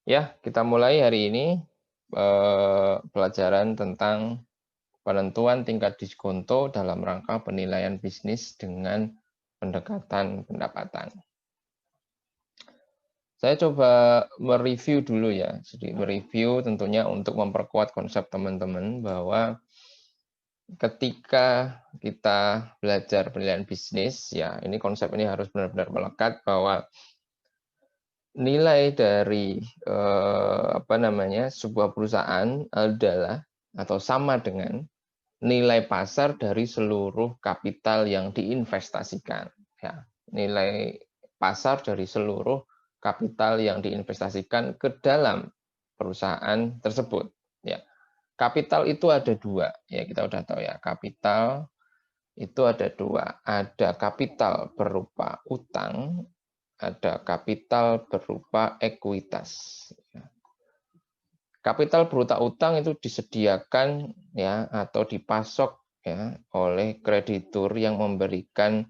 Ya, kita mulai hari ini pelajaran tentang penentuan tingkat diskonto dalam rangka penilaian bisnis dengan pendekatan pendapatan. Saya coba mereview dulu ya, sedikit mereview tentunya untuk memperkuat konsep teman-teman bahwa ketika kita belajar penilaian bisnis, ya ini konsep ini harus benar-benar melekat bahwa nilai dari sebuah perusahaan adalah atau sama dengan nilai pasar dari seluruh kapital yang diinvestasikan. Ya, nilai pasar dari seluruh kapital yang diinvestasikan ke dalam perusahaan tersebut. Ya, kapital itu ada dua. Ya, kita udah tahu ya. Kapital itu ada dua. Ada kapital berupa utang, ada kapital berupa ekuitas. Kapital berupa utang itu disediakan ya atau dipasok ya oleh kreditur yang memberikan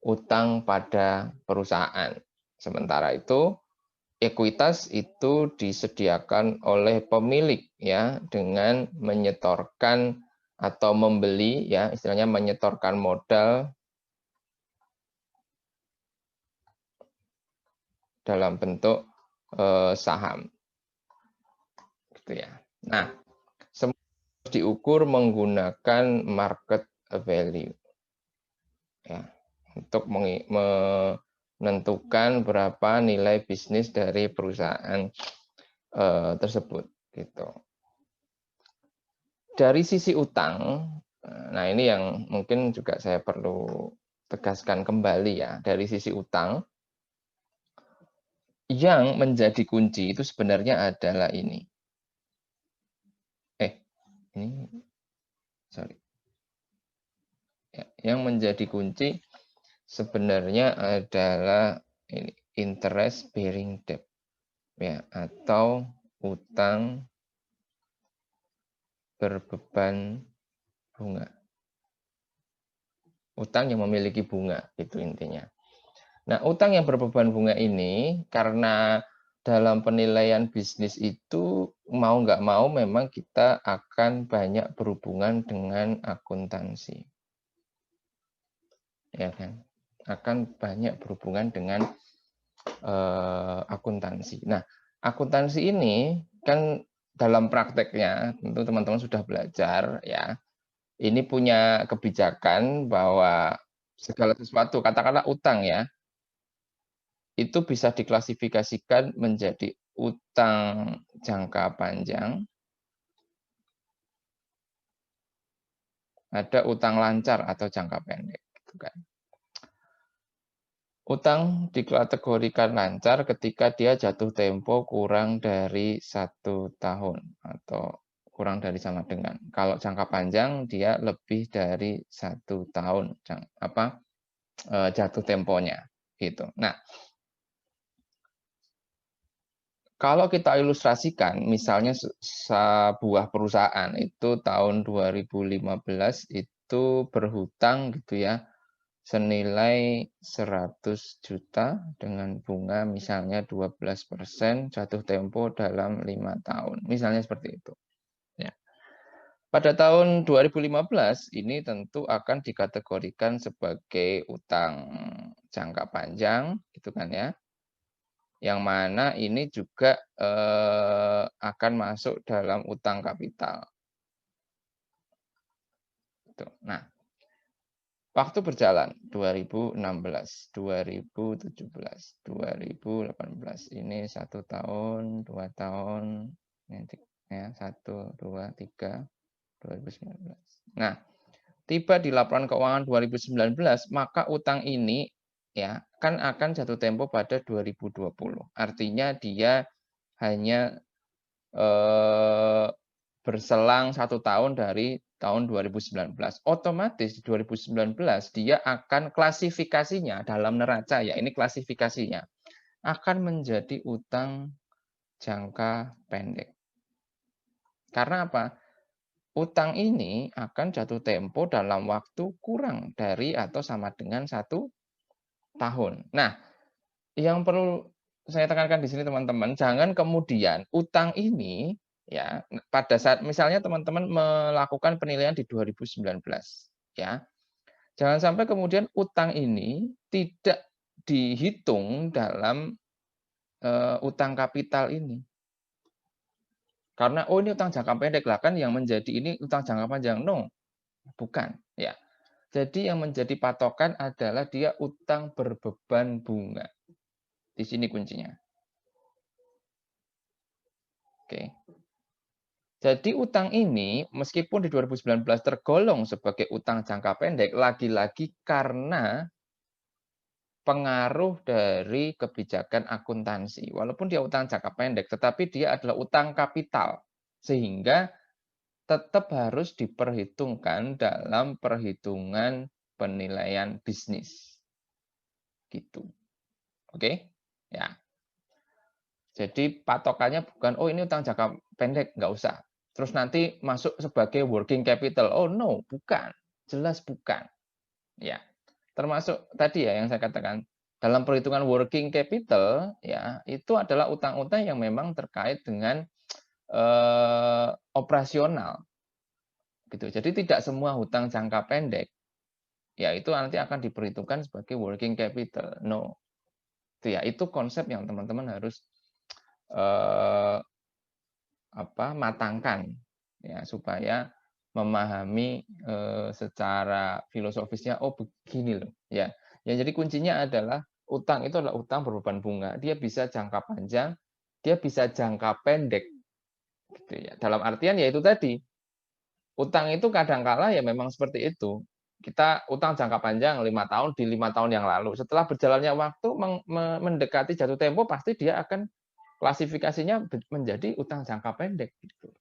utang pada perusahaan. Sementara itu ekuitas itu disediakan oleh pemilik ya dengan menyetorkan atau membeli ya istilahnya menyetorkan modal dalam bentuk saham gitu ya. Nah, semua diukur menggunakan market value ya untuk menentukan berapa nilai bisnis dari perusahaan tersebut gitu. Dari sisi utang, nah ini yang mungkin juga saya perlu tegaskan kembali ya, dari sisi utang yang menjadi kunci itu sebenarnya adalah ini. Ini sorry. Ya, yang menjadi kunci sebenarnya adalah ini interest bearing debt ya atau utang berbeban bunga. Utang yang memiliki bunga itu intinya. Nah, utang yang berbeban bunga ini karena dalam penilaian bisnis itu mau nggak mau memang kita akan banyak berhubungan dengan akuntansi. Ya kan? Akan banyak berhubungan dengan akuntansi. Nah, akuntansi ini kan dalam prakteknya tentu teman-teman sudah belajar ya. Ini punya kebijakan bahwa segala sesuatu, katakanlah utang ya, itu bisa diklasifikasikan menjadi utang jangka panjang, ada utang lancar atau jangka pendek, gitu kan. Utang dikategorikan lancar ketika dia jatuh tempo kurang dari 1 tahun atau kurang dari sama dengan. Kalau jangka panjang dia lebih dari 1 tahun jatuh temponya gitu. Nah, kalau kita ilustrasikan misalnya sebuah perusahaan itu tahun 2015 itu berhutang gitu ya senilai 100 juta dengan bunga misalnya 12% jatuh tempo dalam 5 tahun. Misalnya seperti itu. Ya. Pada tahun 2015 ini tentu akan dikategorikan sebagai utang jangka panjang, gitu kan ya. Yang mana ini juga akan masuk dalam utang kapital. Nah, waktu berjalan 2016, 2017, 2018 ini 1 tahun, 2 tahun, ya 1, 2, 3, 2019. Nah, tiba di laporan keuangan 2019, maka utang ini ya kan akan jatuh tempo pada 2020. Artinya dia hanya berselang 1 tahun dari tahun 2019. Otomatis di 2019 dia akan klasifikasinya dalam neraca ya, ini klasifikasinya akan menjadi utang jangka pendek. Karena apa? Utang ini akan jatuh tempo dalam waktu kurang dari atau sama dengan 1 tahun. Nah, yang perlu saya tekankan di sini teman-teman, jangan kemudian utang ini ya pada saat misalnya teman-teman melakukan penilaian di 2019 ya. Jangan sampai kemudian utang ini tidak dihitung dalam utang kapital ini. Karena oh ini utang jangka pendek lah kan yang menjadi ini utang jangka panjang. No, bukan ya. Jadi yang menjadi patokan adalah dia utang berbeban bunga. Di sini kuncinya. Oke. Jadi utang ini meskipun di 2019 tergolong sebagai utang jangka pendek, lagi-lagi karena pengaruh dari kebijakan akuntansi. Walaupun dia utang jangka pendek, tetapi dia adalah utang kapital. Sehingga tetap harus diperhitungkan dalam perhitungan penilaian bisnis. Gitu. Oke? Ya. Jadi patokannya bukan, oh ini utang jangka pendek, nggak usah. Terus nanti masuk sebagai working capital. Oh no, bukan. Jelas bukan. Ya. Termasuk tadi ya yang saya katakan, dalam perhitungan working capital, ya itu adalah utang-utang yang memang terkait dengan operasional. Gitu. Jadi tidak semua hutang jangka pendek, ya itu nanti akan diperhitungkan sebagai working capital. No. Itu konsep yang teman-teman harus matangkan ya supaya memahami secara filosofisnya oh begini loh ya. Ya jadi kuncinya adalah utang itu adalah utang berbeban bunga. Dia bisa jangka panjang, dia bisa jangka pendek gitu ya. Dalam artian ya itu tadi. Utang itu kadangkala ya memang seperti itu. Kita utang jangka panjang 5 tahun di 5 tahun yang lalu. Setelah berjalannya waktu mendekati jatuh tempo pasti dia akan klasifikasinya menjadi utang jangka pendek gitu.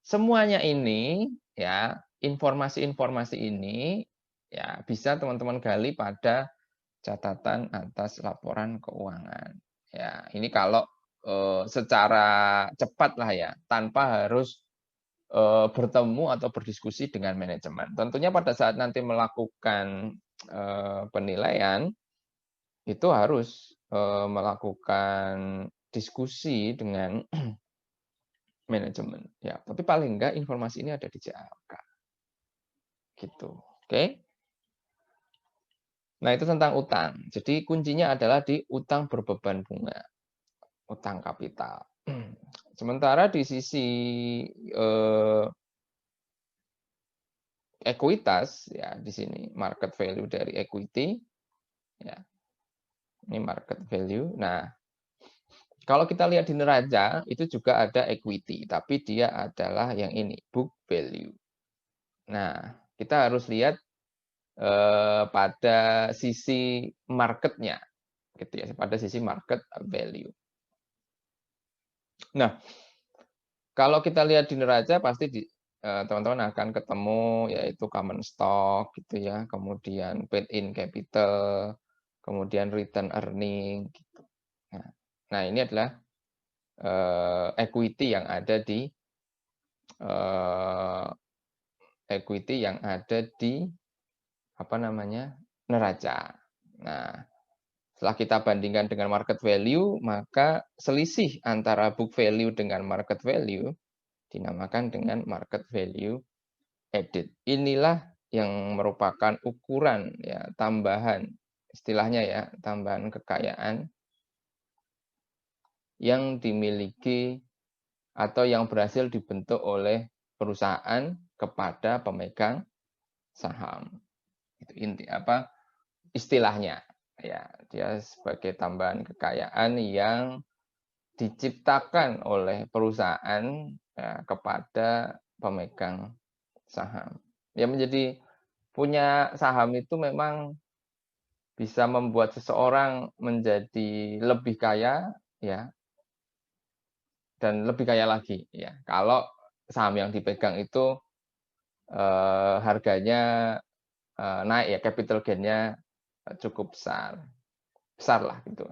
Semuanya ini ya, informasi-informasi ini ya bisa teman-teman gali pada catatan atas laporan keuangan. Ya, ini kalau secara cepat lah ya, tanpa harus bertemu atau berdiskusi dengan manajemen. Tentunya pada saat nanti melakukan penilaian itu harus melakukan diskusi dengan manajemen. Ya, tapi paling enggak informasi ini ada di JAK. Gitu. Oke. Nah, itu tentang utang. Jadi kuncinya adalah di utang berbeban bunga, utang kapital. Sementara di sisi ekuitas ya di sini market value dari equity ya. Ini market value. Nah, kalau kita lihat di neraca itu juga ada equity, tapi dia adalah yang ini book value. Nah, kita harus lihat pada sisi marketnya, gitu ya, pada sisi market value. Nah, kalau kita lihat di neraca pasti teman-teman akan ketemu yaitu common stock, gitu ya, kemudian paid in capital, kemudian return earning, gitu. Nah, ini adalah equity yang ada di neraca. Nah, setelah kita bandingkan dengan market value, maka selisih antara book value dengan market value dinamakan dengan market value added. Inilah yang merupakan ukuran ya tambahan istilahnya ya, tambahan kekayaan yang dimiliki atau yang berhasil dibentuk oleh perusahaan kepada pemegang saham. Itu istilahnya ya, dia sebagai tambahan kekayaan yang diciptakan oleh perusahaan ya, kepada pemegang saham. Ya menjadi punya saham itu memang bisa membuat seseorang menjadi lebih kaya ya dan lebih kaya lagi ya. Kalau saham yang dipegang itu harganya naik ya, capital gain-nya cukup besar. Besar lah gitu.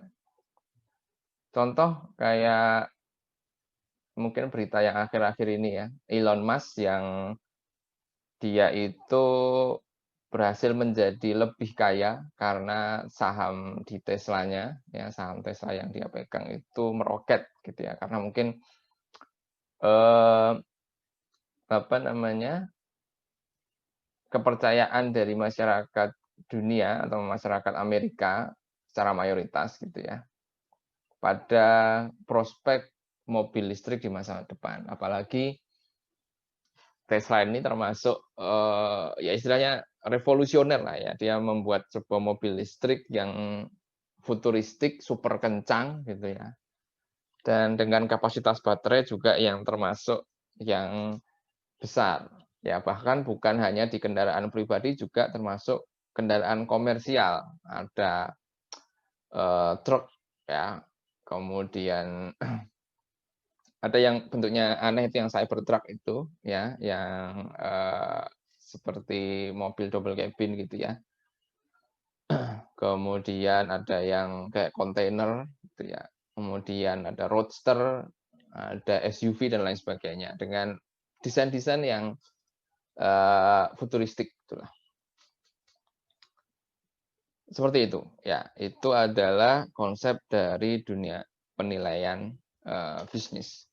Contoh kayak mungkin berita yang akhir-akhir ini ya, Elon Musk yang dia itu berhasil menjadi lebih kaya karena saham di Teslanya, ya saham Tesla yang dia pegang itu meroket gitu ya, karena mungkin apa namanya, kepercayaan dari masyarakat dunia atau masyarakat Amerika secara mayoritas gitu ya, pada prospek mobil listrik di masa depan. Apalagi Tesla ini termasuk, ya istilahnya revolusioner lah ya, dia membuat sebuah mobil listrik yang futuristik, super kencang gitu ya, dan dengan kapasitas baterai juga yang termasuk yang besar. Ya, bahkan bukan hanya di kendaraan pribadi, juga termasuk kendaraan komersial. Ada, truk ya, kemudian ada yang bentuknya aneh itu yang Cybertruck itu ya, yang, seperti mobil double cabin gitu ya. Kemudian ada yang kayak kontainer gitu ya. Kemudian ada roadster, ada SUV dan lain sebagainya dengan desain-desain yang, futuristik gitulah. Seperti itu, ya. Itu adalah konsep dari dunia penilaian, bisnis.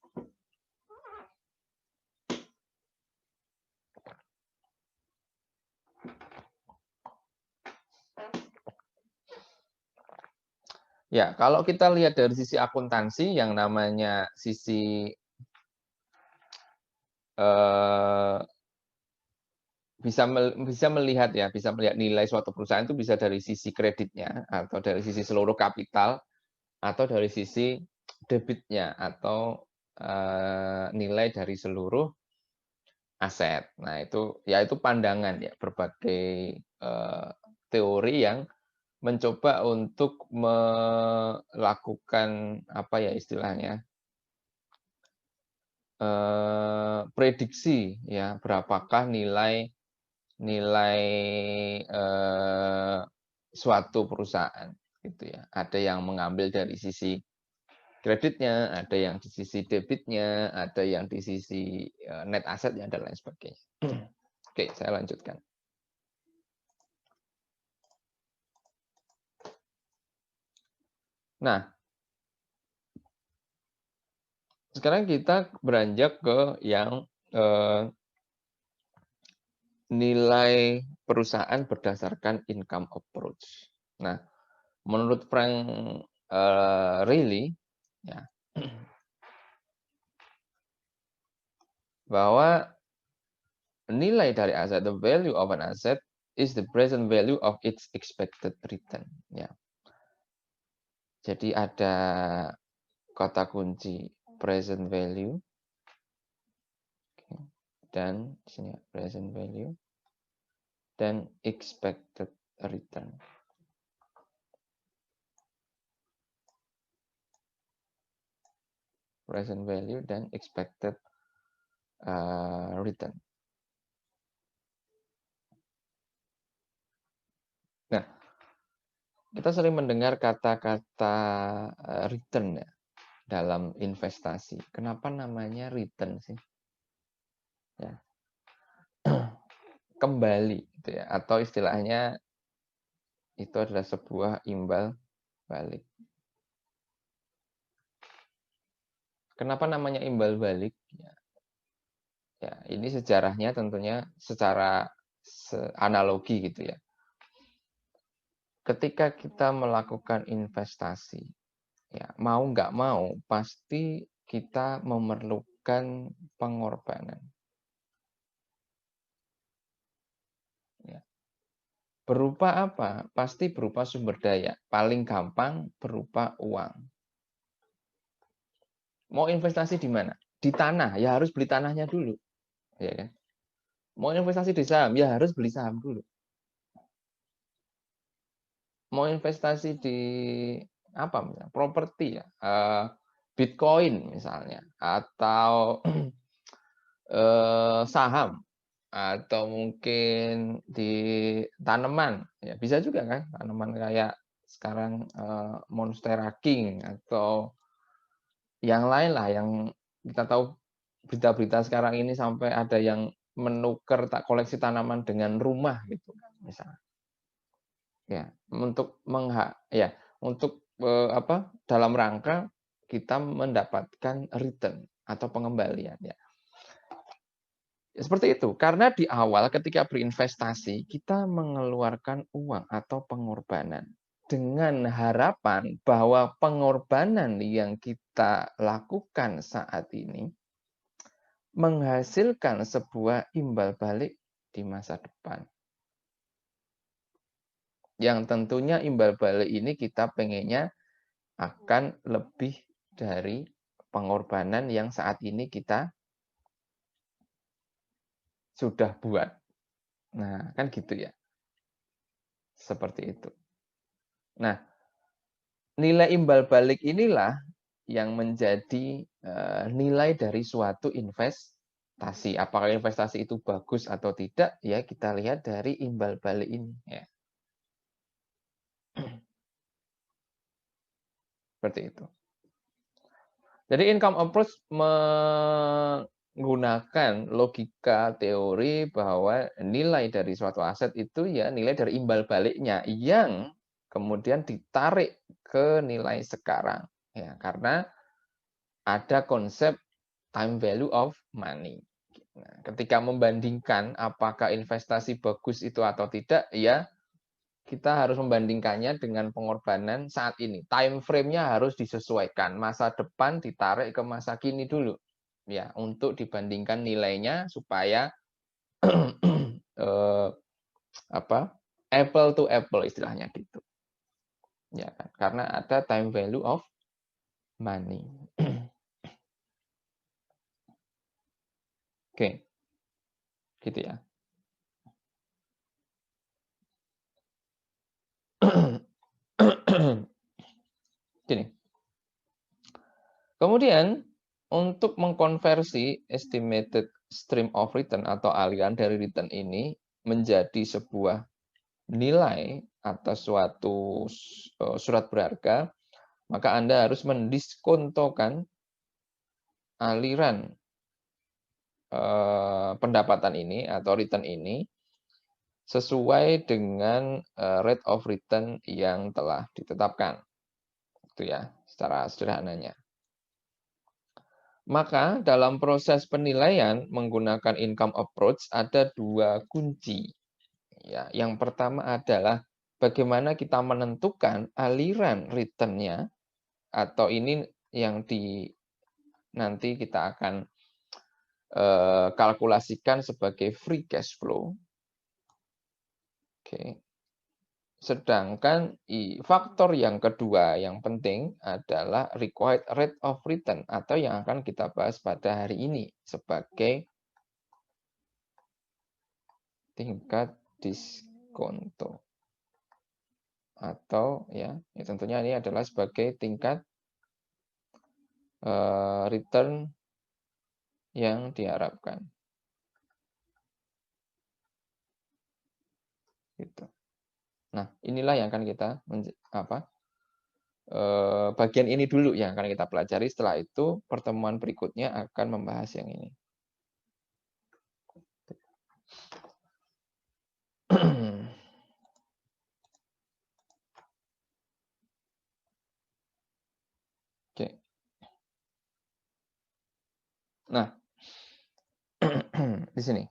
Ya, kalau kita lihat dari sisi akuntansi yang namanya sisi, eee, bisa melihat ya, bisa melihat nilai suatu perusahaan itu bisa dari sisi kreditnya, atau dari sisi seluruh kapital, atau dari sisi debitnya, atau, nilai dari seluruh aset. Nah itu, ya itu pandangan ya, berbagai, teori yang mencoba untuk melakukan, apa ya istilahnya, prediksi ya, berapakah nilai nilai, suatu perusahaan gitu ya. Ada yang mengambil dari sisi kreditnya, ada yang di sisi debitnya, ada yang di sisi, net asetnya dan lain sebagainya. Oke, saya lanjutkan. Nah, sekarang kita beranjak ke yang, nilai perusahaan berdasarkan income approach. Nah, menurut Frank, Reilly ya, bahwa nilai dari aset, the value of an asset is the present value of its expected return, ya. Jadi ada kata kunci present value, dan sini present value dan expected return. Present value dan expected, return. Nah, kita sering mendengar kata-kata, return ya, dalam investasi. Kenapa namanya return sih? Ya, kembali gitu ya, atau istilahnya itu adalah sebuah imbal balik. Kenapa namanya imbal balik? Ya, ini sejarahnya tentunya secara analogi gitu ya. Ketika kita melakukan investasi, ya mau nggak mau pasti kita memerlukan pengorbanan. Ya. Berupa apa? Pasti berupa sumber daya. Paling gampang berupa uang. Mau investasi di mana? Di tanah, ya harus beli tanahnya dulu. Ya kan? Mau investasi di saham, ya harus beli saham dulu. Mau investasi di apa misalnya, properti ya, Bitcoin misalnya, atau saham, atau mungkin di tanaman, ya bisa juga kan, tanaman kayak sekarang, Monstera King atau yang lain lah, yang kita tahu berita-berita sekarang ini sampai ada yang menukar koleksi tanaman dengan rumah gitu kan misalnya. Ya, untuk dalam rangka kita mendapatkan return atau pengembalian ya. Seperti itu. Karena di awal ketika berinvestasi kita mengeluarkan uang atau pengorbanan dengan harapan bahwa pengorbanan yang kita lakukan saat ini menghasilkan sebuah imbal balik di masa depan. Yang tentunya imbal balik ini kita pengennya akan lebih dari pengorbanan yang saat ini kita sudah buat. Nah, kan gitu ya. Seperti itu. Nah, nilai imbal balik inilah yang menjadi nilai dari suatu investasi. Apakah investasi itu bagus atau tidak? Ya, kita lihat dari imbal balik ini. Ya. Seperti itu. Jadi income approach menggunakan logika teori bahwa nilai dari suatu aset itu ya nilai dari imbal baliknya yang kemudian ditarik ke nilai sekarang. Ya, karena ada konsep time value of money. Nah, ketika membandingkan apakah investasi bagus itu atau tidak, ya kita harus membandingkannya dengan pengorbanan saat ini. Time frame-nya harus disesuaikan. Masa depan ditarik ke masa kini dulu. Ya, untuk dibandingkan nilainya supaya apple to apple istilahnya gitu. Ya kan? Karena ada time value of money. Oke. Gitu ya. Gini. Kemudian untuk mengkonversi estimated stream of return atau aliran dari return ini menjadi sebuah nilai atau suatu surat berharga, maka Anda harus mendiskontokan aliran pendapatan ini atau return ini sesuai dengan rate of return yang telah ditetapkan. Itu ya, secara sederhananya. Maka dalam proses penilaian menggunakan income approach ada dua kunci. Ya, yang pertama adalah bagaimana kita menentukan aliran return-nya atau ini yang nanti kita akan kalkulasikan sebagai free cash flow. Oke. Sedangkan faktor yang kedua yang penting adalah required rate of return atau yang akan kita bahas pada hari ini sebagai tingkat diskonto. Atau ya tentunya ini adalah sebagai tingkat return yang diharapkan. Gitu. Nah, inilah yang akan kita bagian ini dulu yang akan kita pelajari. Setelah itu pertemuan berikutnya akan membahas yang ini. Oke. Nah, di sini.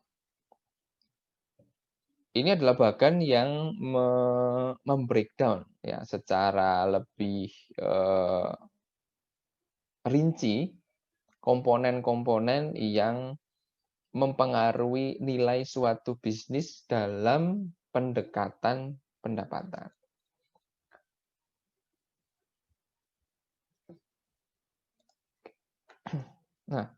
Ini adalah bagian yang membreakdown ya secara lebih rinci komponen-komponen yang mempengaruhi nilai suatu bisnis dalam pendekatan pendapatan. Nah,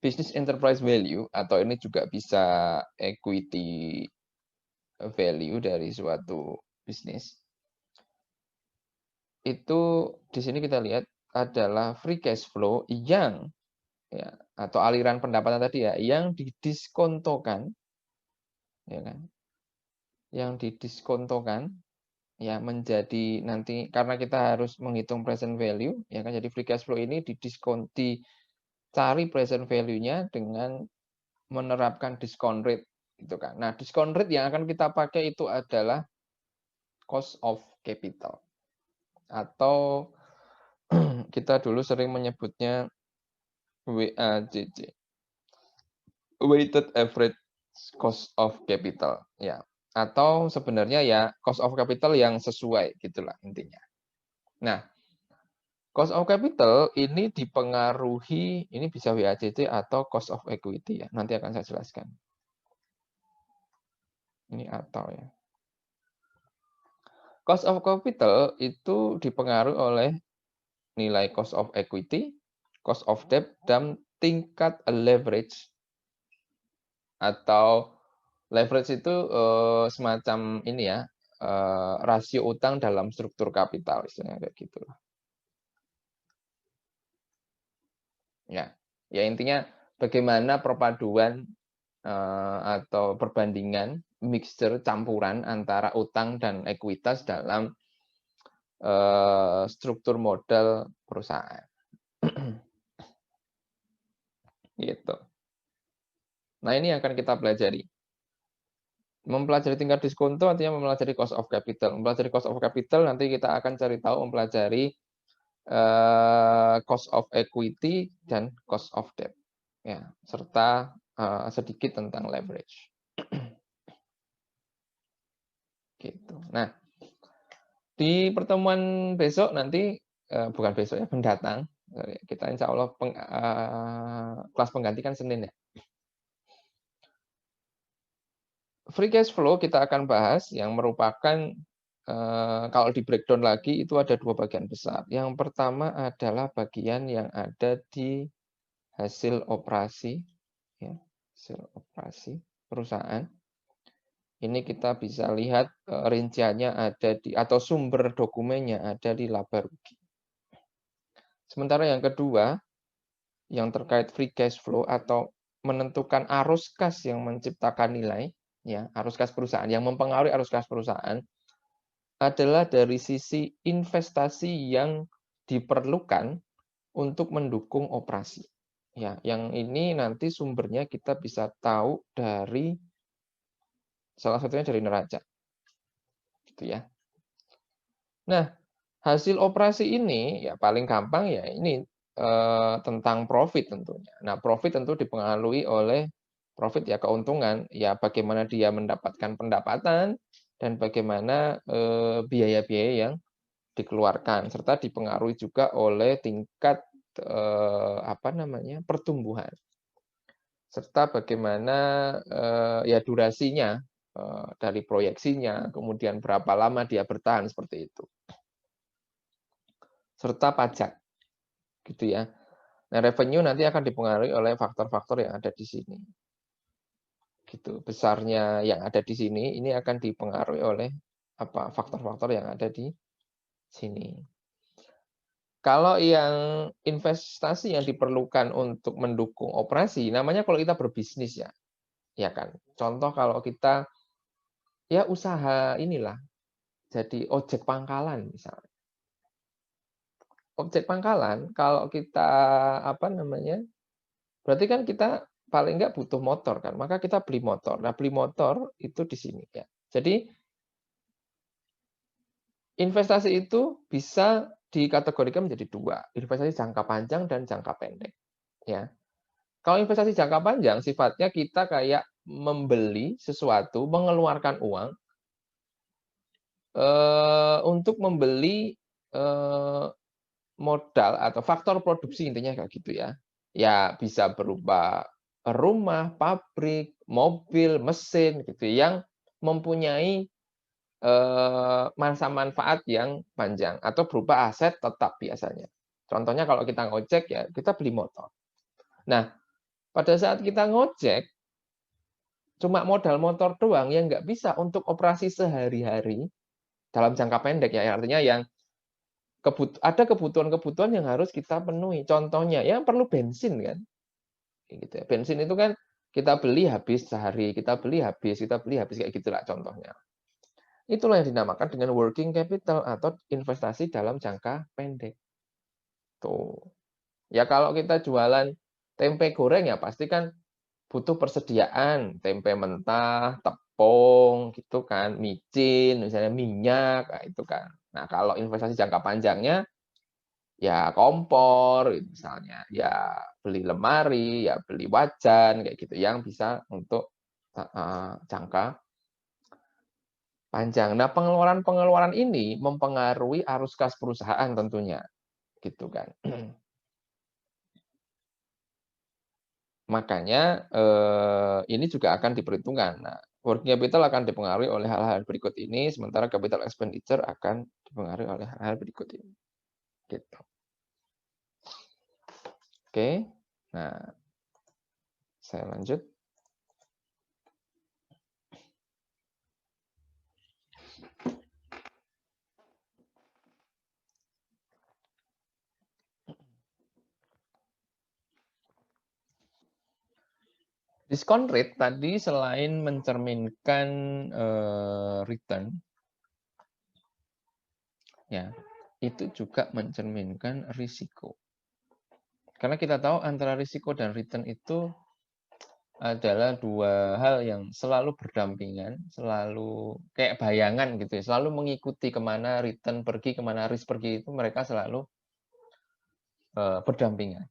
business enterprise value atau ini juga bisa equity value dari suatu bisnis. Itu di sini kita lihat adalah free cash flow yang ya atau aliran pendapatan tadi ya yang didiskontokan ya kan. Yang didiskontokan ya menjadi nanti karena kita harus menghitung present value ya kan, jadi free cash flow ini dicari present value-nya dengan menerapkan discount rate gitu kan. Nah, discount rate yang akan kita pakai itu adalah cost of capital atau kita dulu sering menyebutnya WACC, weighted average cost of capital ya. Atau sebenarnya ya cost of capital yang sesuai gitulah intinya. Nah, cost of capital ini dipengaruhi, ini bisa WACC atau cost of equity ya. Nanti akan saya jelaskan. Ini atau ya. Cost of capital itu dipengaruhi oleh nilai cost of equity, cost of debt, dan tingkat leverage. Atau leverage itu semacam ini ya, rasio utang dalam struktur kapital, istilahnya kayak gitu. Ya, ya intinya bagaimana perpaduan atau perbandingan mixture campuran antara utang dan ekuitas dalam struktur modal perusahaan. Gitu. Nah, ini yang akan kita pelajari. Mempelajari tingkat diskonto artinya mempelajari cost of capital. Mempelajari cost of capital nanti kita akan cari tahu mempelajari cost of equity dan cost of debt. Ya, serta sedikit tentang leverage. Gitu. Nah, di pertemuan besok nanti bukan besok ya, mendatang. Kita insya Allah kelas pengganti kan Senin ya. Free cash flow kita akan bahas yang merupakan kalau di breakdown lagi itu ada dua bagian besar. Yang pertama adalah bagian yang ada di hasil operasi, ya, hasil operasi perusahaan. Ini kita bisa lihat rinciannya ada di atau sumber dokumennya ada di laba rugi. Sementara yang kedua yang terkait free cash flow atau menentukan arus kas yang menciptakan nilai, ya, arus kas perusahaan yang mempengaruhi arus kas perusahaan adalah dari sisi investasi yang diperlukan untuk mendukung operasi. Ya, yang ini nanti sumbernya kita bisa tahu dari salah satunya dari neraca. Gitu ya. Nah, hasil operasi ini ya paling gampang ya ini tentang profit tentunya. Nah, profit tentu dipengaruhi oleh profit ya keuntungan, ya bagaimana dia mendapatkan pendapatan dan bagaimana biaya-biaya yang dikeluarkan serta dipengaruhi juga oleh tingkat apa namanya pertumbuhan serta bagaimana ya durasinya dari proyeksinya kemudian berapa lama dia bertahan seperti itu serta pajak gitu ya. Nah, revenue nanti akan dipengaruhi oleh faktor-faktor yang ada di sini. Gitu. Besarnya yang ada di sini ini akan dipengaruhi oleh apa faktor-faktor yang ada di sini. Kalau yang investasi yang diperlukan untuk mendukung operasi, namanya kalau kita berbisnis ya, ya kan. Contoh kalau kita ya usaha inilah, jadi ojek pangkalan misalnya. Ojek pangkalan kalau kita apa namanya, berarti kan kita paling nggak butuh motor kan, maka kita beli motor. Nah beli motor itu di sini ya. Jadi investasi itu bisa dikategorikan menjadi dua, investasi jangka panjang dan jangka pendek. Ya, kalau investasi jangka panjang sifatnya kita kayak membeli sesuatu, mengeluarkan uang untuk membeli modal atau faktor produksi intinya kayak gitu ya. Ya bisa berupa rumah, pabrik, mobil, mesin gitu yang mempunyai masa manfaat yang panjang atau berupa aset tetap biasanya. Contohnya kalau kita ngojek ya kita beli motor. Nah, pada saat kita ngojek cuma modal motor doang yang nggak bisa untuk operasi sehari-hari dalam jangka pendek ya artinya yang ada kebutuhan-kebutuhan yang harus kita penuhi. Contohnya ya perlu bensin kan. Gitu ya. Bensin itu kan kita beli habis sehari, kita beli habis kayak gitulah contohnya. Itulah yang dinamakan dengan working capital atau investasi dalam jangka pendek. Tuh. Ya kalau kita jualan tempe goreng ya pasti kan butuh persediaan tempe mentah, tepung gitu kan, micin, misalnya minyak, nah itu kan. Nah, kalau investasi jangka panjangnya ya kompor misalnya, ya beli lemari, ya beli wajan kayak gitu yang bisa untuk jangka panjang. Nah, pengeluaran-pengeluaran ini mempengaruhi arus kas perusahaan tentunya, gitu kan. Makanya, ini juga akan diperhitungkan. Nah, working capital akan dipengaruhi oleh hal-hal berikut ini, sementara capital expenditure akan dipengaruhi oleh hal-hal berikut ini. Gitu. Oke. Nah, saya lanjut. Discount rate tadi selain mencerminkan, return, ya, itu juga mencerminkan risiko. Karena kita tahu antara risiko dan return itu adalah dua hal yang selalu berdampingan, selalu kayak bayangan gitu ya, selalu mengikuti kemana return pergi, kemana risk pergi itu mereka selalu berdampingan.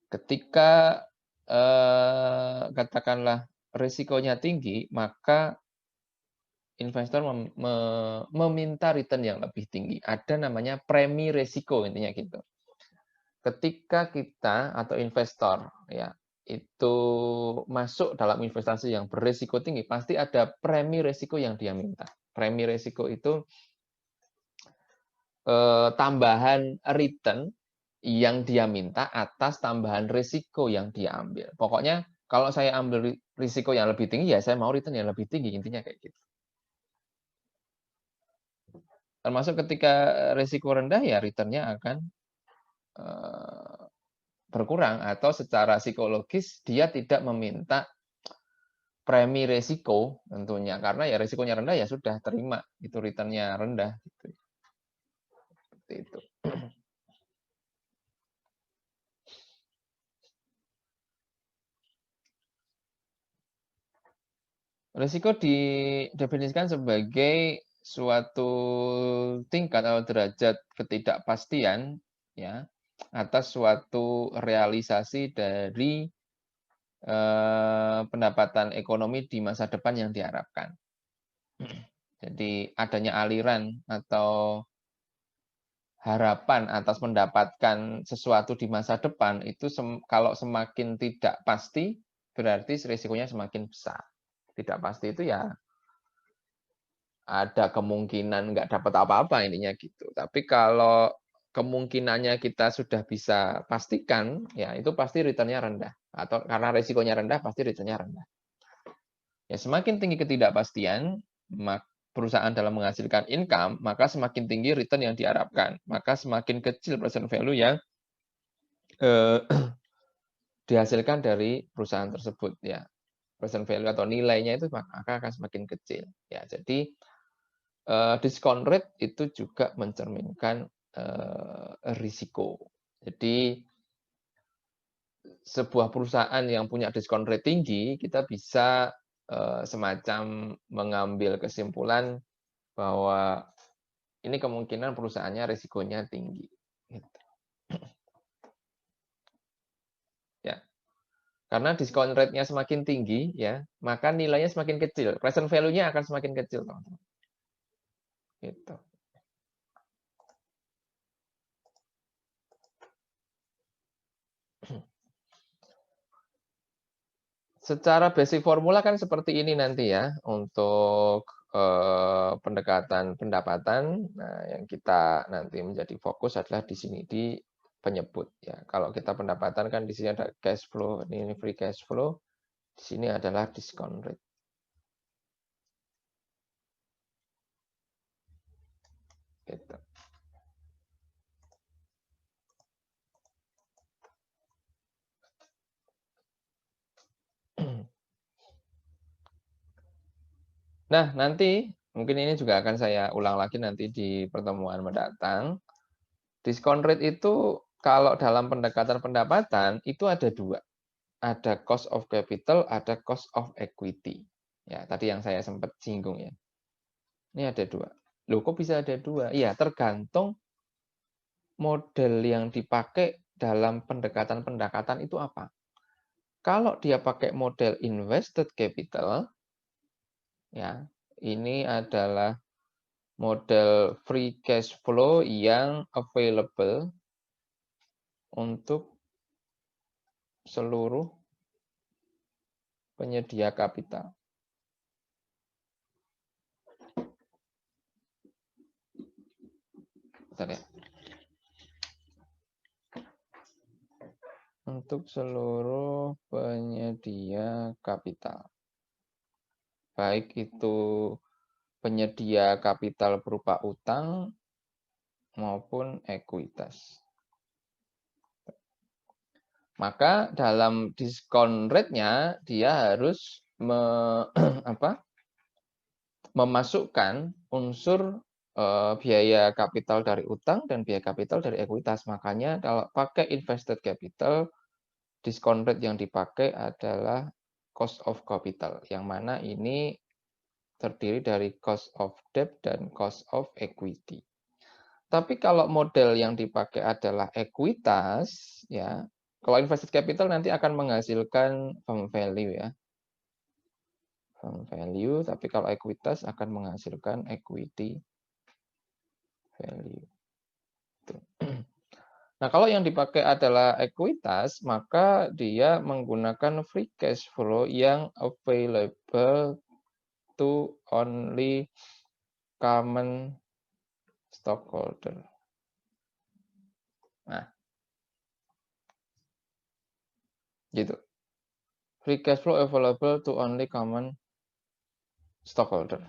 Ketika katakanlah risikonya tinggi, maka investor meminta return yang lebih tinggi. Ada namanya premi risiko intinya gitu. Ketika kita atau investor ya itu masuk dalam investasi yang berisiko tinggi, pasti ada premi risiko yang dia minta. Premi risiko itu tambahan return yang dia minta atas tambahan risiko yang dia ambil. Pokoknya kalau saya ambil risiko yang lebih tinggi, ya saya mau return yang lebih tinggi, intinya kayak gitu. Termasuk ketika risiko rendah, ya return-nya akan berkurang, atau secara psikologis dia tidak meminta premi resiko tentunya, karena ya resikonya rendah ya sudah terima itu return-nya rendah gitu. Seperti itu. Risiko didefinisikan sebagai suatu tingkat atau derajat ketidakpastian ya atas suatu realisasi dari pendapatan ekonomi di masa depan yang diharapkan. Jadi adanya aliran atau harapan atas mendapatkan sesuatu di masa depan itu kalau semakin tidak pasti, berarti risikonya semakin besar. Tidak pasti itu ya ada kemungkinan nggak dapat apa-apa intinya gitu. Tapi kalau kemungkinannya kita sudah bisa pastikan, ya itu pasti return-nya rendah. Atau karena risikonya rendah, pasti return-nya rendah. Ya, semakin tinggi ketidakpastian, perusahaan dalam menghasilkan income, maka semakin tinggi return yang diharapkan. Maka semakin kecil present value yang dihasilkan dari perusahaan tersebut ya. Present value atau nilainya itu maka akan semakin kecil. Ya, jadi discount rate itu juga mencerminkan risiko. Jadi sebuah perusahaan yang punya discount rate tinggi, kita bisa semacam mengambil kesimpulan bahwa ini kemungkinan perusahaannya risikonya tinggi. Gitu. Ya, karena discount rate-nya semakin tinggi, ya, maka nilainya semakin kecil. Present value-nya akan semakin kecil, teman-teman. Gitu. Secara basic formula kan seperti ini nanti ya untuk pendekatan pendapatan. Nah, yang kita nanti menjadi fokus adalah di sini di penyebut ya. Kalau kita pendapatan kan di sini ada cash flow, ini free cash flow. Di sini adalah discount rate. Gitu. Nah, nanti mungkin ini juga akan saya ulang lagi nanti di pertemuan mendatang. Discount rate itu kalau dalam pendekatan pendapatan itu ada dua. ada cost of capital, ada cost of equity. Ya, tadi yang saya sempat singgung ya. Ini ada 2. Loh, kok bisa ada 2? Iya, tergantung model yang dipakai dalam pendekatan-pendekatan itu apa. Kalau dia pakai model invested capital, ya, ini adalah model free cash flow yang available untuk seluruh penyedia kapital. Bentar ya. Untuk seluruh penyedia kapital. Baik itu penyedia kapital berupa utang maupun ekuitas. Maka dalam diskon rate-nya dia harus memasukkan unsur biaya kapital dari utang dan biaya kapital dari ekuitas. Makanya kalau pakai invested capital, diskon rate yang dipakai adalah cost of capital, yang mana ini terdiri dari cost of debt dan cost of equity. Tapi kalau model yang dipakai adalah ekuitas, ya, kalau invested capital nanti akan menghasilkan firm value ya. Firm value, tapi kalau ekuitas akan menghasilkan equity value. Nah, kalau yang dipakai adalah ekuitas, maka dia menggunakan free cash flow yang available to only common stockholder. Nah, gitu. Free cash flow available to only common stockholder.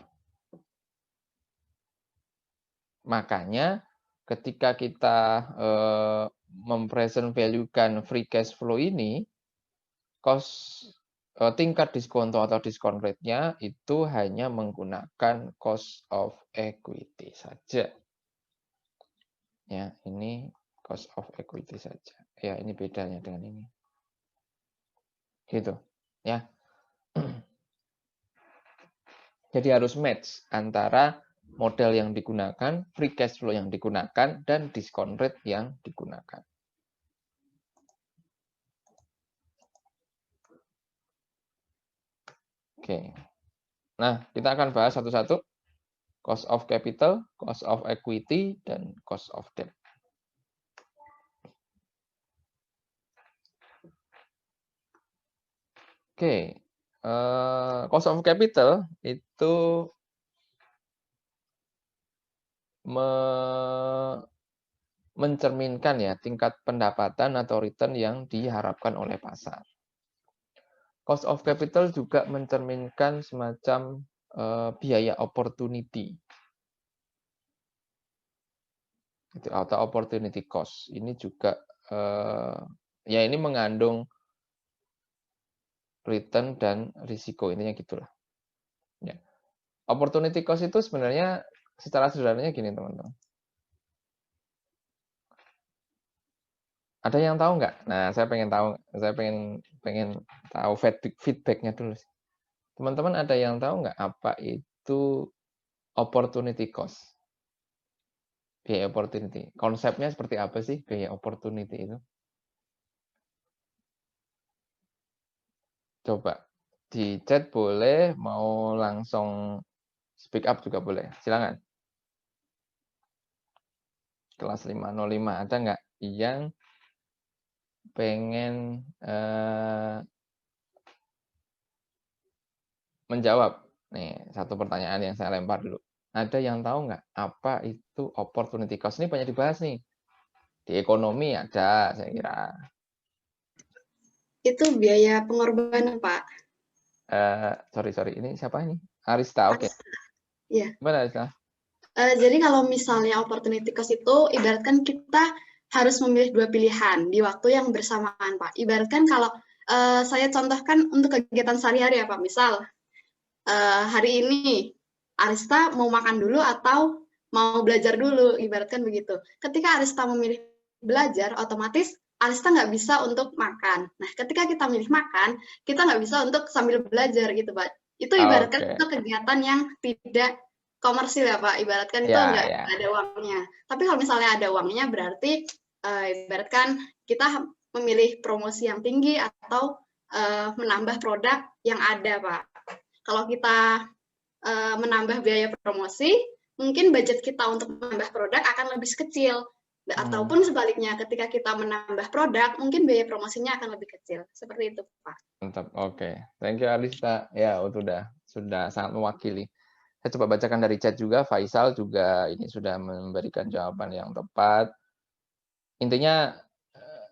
Makanya ketika kita mempresent value-kan free cash flow ini, tingkat diskonto atau diskon rate-nya itu hanya menggunakan cost of equity saja. Ya, ini cost of equity saja. Ya, ini bedanya dengan ini. Gitu. Ya. Jadi harus match antara model yang digunakan, free cash flow yang digunakan, dan diskon rate yang digunakan. Oke. Nah, kita akan bahas satu-satu. Cost of capital, cost of equity, dan cost of debt. Oke. Cost of capital itu mencerminkan ya tingkat pendapatan atau return yang diharapkan oleh pasar. Cost of capital juga mencerminkan semacam biaya opportunity atau opportunity cost. Ini juga ya ini mengandung return dan risiko, intinya gitulah. Ya. Opportunity cost itu sebenarnya secara sederhananya gini teman-teman. Ada yang tahu nggak? Nah, saya pengen tahu feedbacknya dulu. Teman-teman ada yang tahu nggak apa itu opportunity cost? Biaya opportunity. Konsepnya seperti apa sih biaya opportunity itu? Coba di chat boleh, mau langsung speak up juga boleh. Silakan. Kelas 505 ada nggak yang pengen menjawab? Nih, satu pertanyaan yang saya lempar dulu. Ada yang tahu nggak apa itu opportunity cost? Ini banyak dibahas nih. Di ekonomi ada, saya kira. Itu biaya pengorbanan, Pak. Sorry. Ini siapa ini? Arista, oke. Iya. Gimana, Arista? Jadi kalau misalnya opportunity cost itu, ibaratkan kita harus memilih dua pilihan di waktu yang bersamaan, Pak. Ibaratkan kalau saya contohkan untuk kegiatan sehari-hari ya, Pak. Misal, hari ini Arista mau makan dulu atau mau belajar dulu, ibaratkan begitu. Ketika Arista memilih belajar, otomatis Alista nggak bisa untuk makan. Nah, ketika kita milih makan, kita nggak bisa untuk sambil belajar gitu, Pak. Itu ibaratkan Oke. itu kegiatan yang tidak komersil ya, Pak. Ibaratkan itu Ya, nggak ya. ada uangnya. Tapi kalau misalnya ada uangnya, berarti ibaratkan kita memilih promosi yang tinggi atau menambah produk yang ada, Pak. Kalau kita menambah biaya promosi, mungkin budget kita untuk menambah produk akan lebih kecil. Ataupun sebaliknya, ketika kita menambah produk, mungkin biaya promosinya akan lebih kecil. Seperti itu, Pak. Mantap. Oke. Thank you, Alista. Ya, sudah sangat mewakili. Saya coba bacakan dari chat juga. Faisal juga ini sudah memberikan jawaban yang tepat. Intinya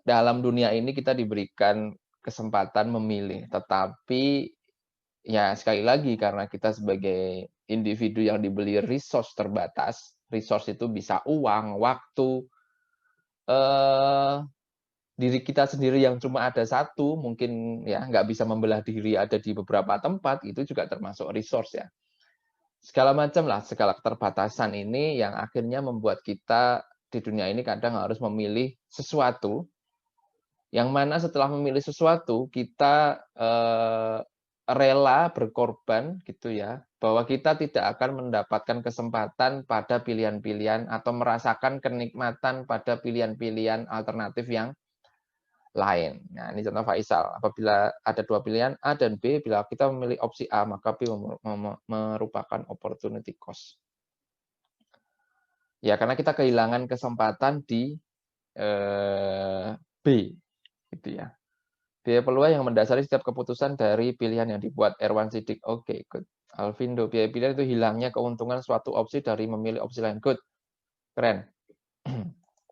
dalam dunia ini kita diberikan kesempatan memilih, tetapi ya sekali lagi karena kita sebagai individu yang dibeli resource terbatas, resource itu bisa uang, waktu, diri kita sendiri yang cuma ada satu, mungkin ya nggak bisa membelah diri ada di beberapa tempat, itu juga termasuk resource ya. Segala macam lah, segala keterbatasan ini yang akhirnya membuat kita di dunia ini kadang harus memilih sesuatu, yang mana setelah memilih sesuatu, kita rela berkorban gitu ya, bahwa kita tidak akan mendapatkan kesempatan pada pilihan-pilihan atau merasakan kenikmatan pada pilihan-pilihan alternatif yang lain. Nah, ini contoh Faisal. Apabila ada dua pilihan A dan B, bila kita memilih opsi A, maka B merupakan opportunity cost. Ya, karena kita kehilangan kesempatan di B, gitu ya. Biaya peluang yang mendasari setiap keputusan dari pilihan yang dibuat. Erwan Sidik, oke, good. Alvindo, biaya pilihan itu hilangnya keuntungan suatu opsi dari memilih opsi lain. Good, keren.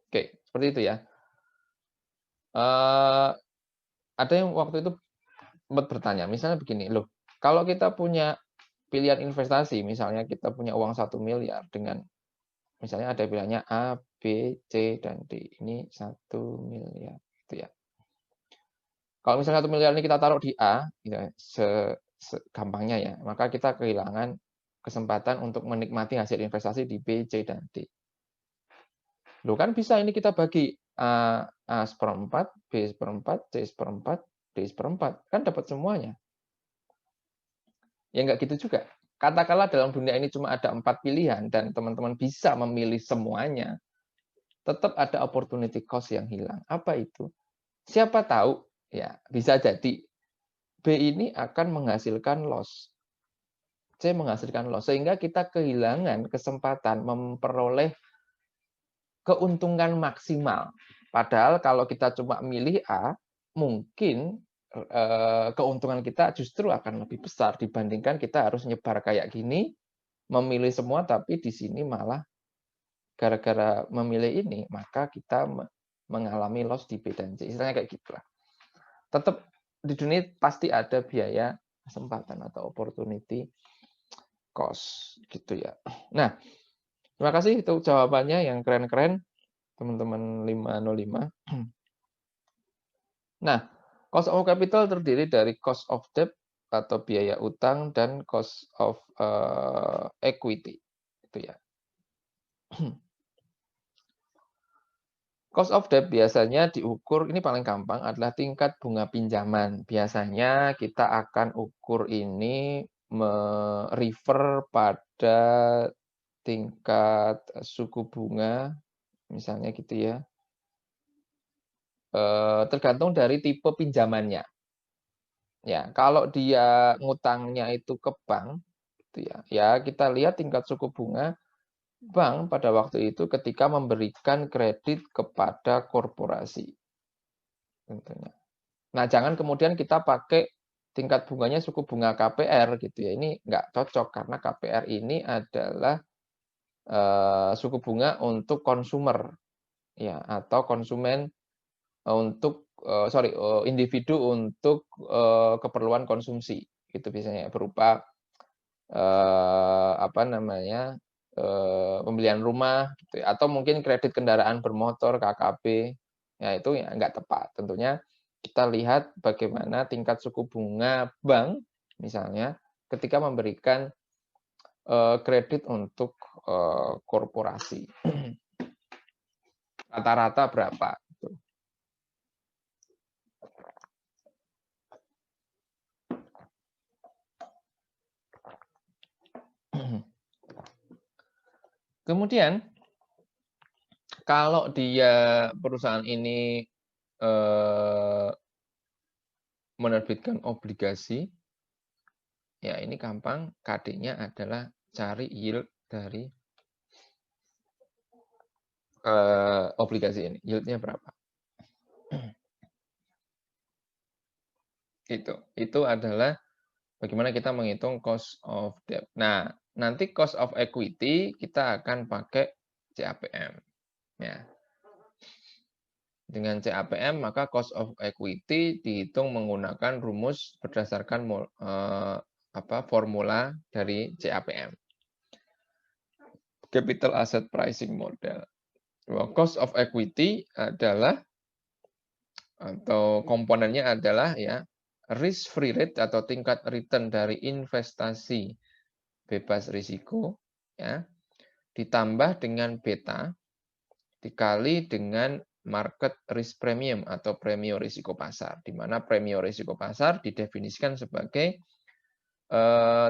Oke, seperti itu ya. Ada yang waktu itu sempat bertanya, misalnya begini, loh, kalau kita punya pilihan investasi, misalnya kita punya uang 1 miliar dengan, misalnya ada pilihannya A, B, C, dan D. Ini 1 miliar, gitu ya. Kalau misalnya 1 miliar ini kita taruh di A, ya, segampangnya ya, maka kita kehilangan kesempatan untuk menikmati hasil investasi di B, C, dan D. Loh kan bisa ini kita bagi A seperempat, B seperempat, C seperempat, D seperempat. Kan dapat semuanya. Ya nggak gitu juga. Katakanlah dalam dunia ini cuma ada 4 pilihan dan teman-teman bisa memilih semuanya, tetap ada opportunity cost yang hilang. Apa itu? Siapa tahu, ya bisa jadi B ini akan menghasilkan loss. C menghasilkan loss. Sehingga kita kehilangan kesempatan memperoleh keuntungan maksimal. Padahal kalau kita cuma milih A, mungkin keuntungan kita justru akan lebih besar dibandingkan kita harus nyebar kayak gini, memilih semua, tapi di sini malah gara-gara memilih ini, maka kita mengalami loss di B dan C. Istilahnya kayak gitulah. Tetap di dunia pasti ada biaya kesempatan atau opportunity cost gitu ya. Nah, terima kasih itu jawabannya yang keren-keren teman-teman 505. Nah, cost of capital terdiri dari cost of debt atau biaya utang dan cost of equity itu ya. Cost of debt biasanya diukur, ini paling gampang, adalah tingkat bunga pinjaman. Biasanya kita akan ukur ini merefer pada tingkat suku bunga, misalnya gitu ya. Tergantung dari tipe pinjamannya. Ya, kalau dia ngutangnya itu ke bank, gitu ya, ya kita lihat tingkat suku bunga bank pada waktu itu ketika memberikan kredit kepada korporasi. Tentunya. Nah, jangan kemudian kita pakai tingkat bunganya suku bunga KPR gitu ya. Ini nggak cocok karena KPR ini adalah suku bunga untuk konsumer ya, atau konsumen untuk individu untuk keperluan konsumsi gitu biasanya berupa apa namanya pembelian rumah gitu ya, atau mungkin kredit kendaraan bermotor KKB ya, itu ya nggak tepat. Tentunya kita lihat bagaimana tingkat suku bunga bank misalnya ketika memberikan kredit untuk korporasi rata-rata berapa. Kemudian kalau dia perusahaan ini menerbitkan obligasi, ya ini gampang, KD-nya adalah cari yield dari obligasi ini. Yield-nya berapa? Itu adalah bagaimana kita menghitung cost of debt. Nah, nanti cost of equity kita akan pakai CAPM. Ya. Dengan CAPM, maka cost of equity dihitung menggunakan rumus berdasarkan formula dari CAPM. Capital Asset Pricing Model. Cost of equity adalah atau komponennya adalah ya risk free rate atau tingkat return dari investasi bebas risiko ya ditambah dengan beta dikali dengan market risk premium atau premio risiko pasar, di mana premio risiko pasar didefinisikan sebagai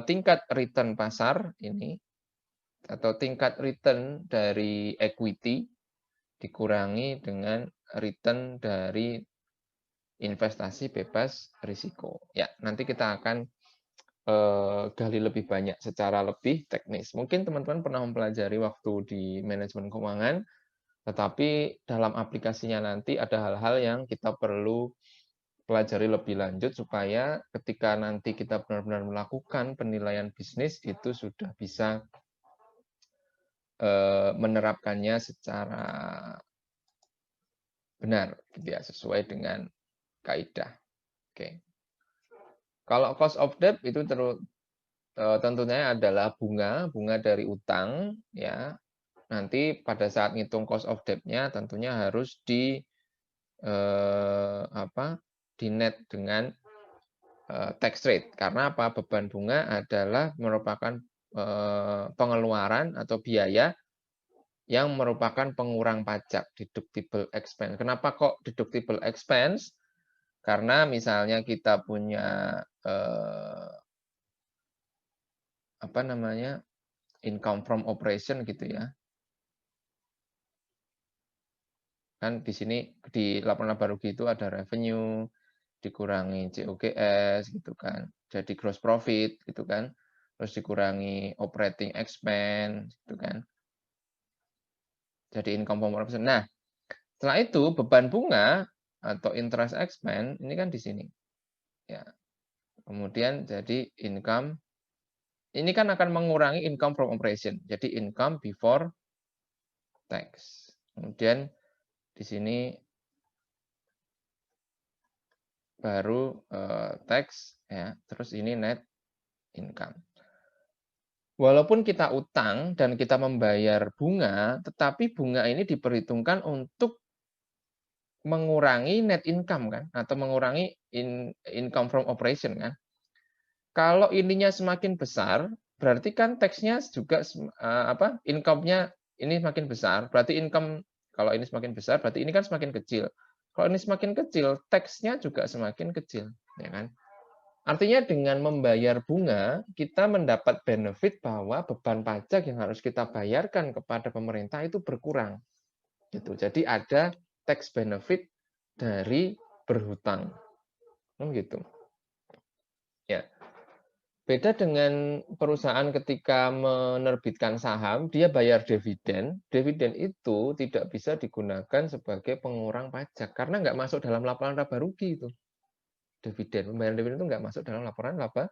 tingkat return pasar ini atau tingkat return dari equity dikurangi dengan return dari investasi bebas risiko. Ya, nanti kita akan gali lebih banyak secara lebih teknis. Mungkin teman-teman pernah mempelajari waktu di manajemen keuangan, tetapi dalam aplikasinya nanti ada hal-hal yang kita perlu pelajari lebih lanjut supaya ketika nanti kita benar-benar melakukan penilaian bisnis itu sudah bisa menerapkannya secara benar, gitu ya, sesuai dengan kaidah. Oke. Kalau cost of debt itu tentunya adalah bunga dari utang, ya. Nanti pada saat ngitung cost of debt-nya tentunya harus di net dengan tax rate. Karena apa? Beban bunga adalah merupakan pengeluaran atau biaya yang merupakan pengurang pajak, deductible expense. Kenapa kok deductible expense? Karena misalnya kita punya income from operation gitu ya. Kan di sini di laporan laba rugi itu ada revenue dikurangi COGS gitu kan. Jadi gross profit gitu kan. Terus dikurangi operating expense gitu kan. Jadi income from operation. Nah, setelah itu beban bunga atau interest expense ini kan di sini. Ya. Kemudian jadi income ini kan akan mengurangi income from operation. Jadi income before tax. Kemudian di sini baru tax ya, terus ini net income. Walaupun kita utang dan kita membayar bunga, tetapi bunga ini diperhitungkan untuk mengurangi net income kan atau mengurangi income from operation kan. Kalau ininya semakin besar, berarti kan tax-nya juga income-nya ini semakin besar, berarti income kalau ini semakin besar berarti ini kan semakin kecil. Kalau ini semakin kecil, tax-nya juga semakin kecil, ya kan? Artinya dengan membayar bunga, kita mendapat benefit bahwa beban pajak yang harus kita bayarkan kepada pemerintah itu berkurang. Gitu. Jadi ada tax benefit dari berhutang. Gitu. Ya. Beda dengan perusahaan ketika menerbitkan saham, dia bayar dividen. Dividen itu tidak bisa digunakan sebagai pengurang pajak karena nggak masuk dalam laporan laba rugi itu. Dividen, pembayaran dividen itu nggak masuk dalam laporan laba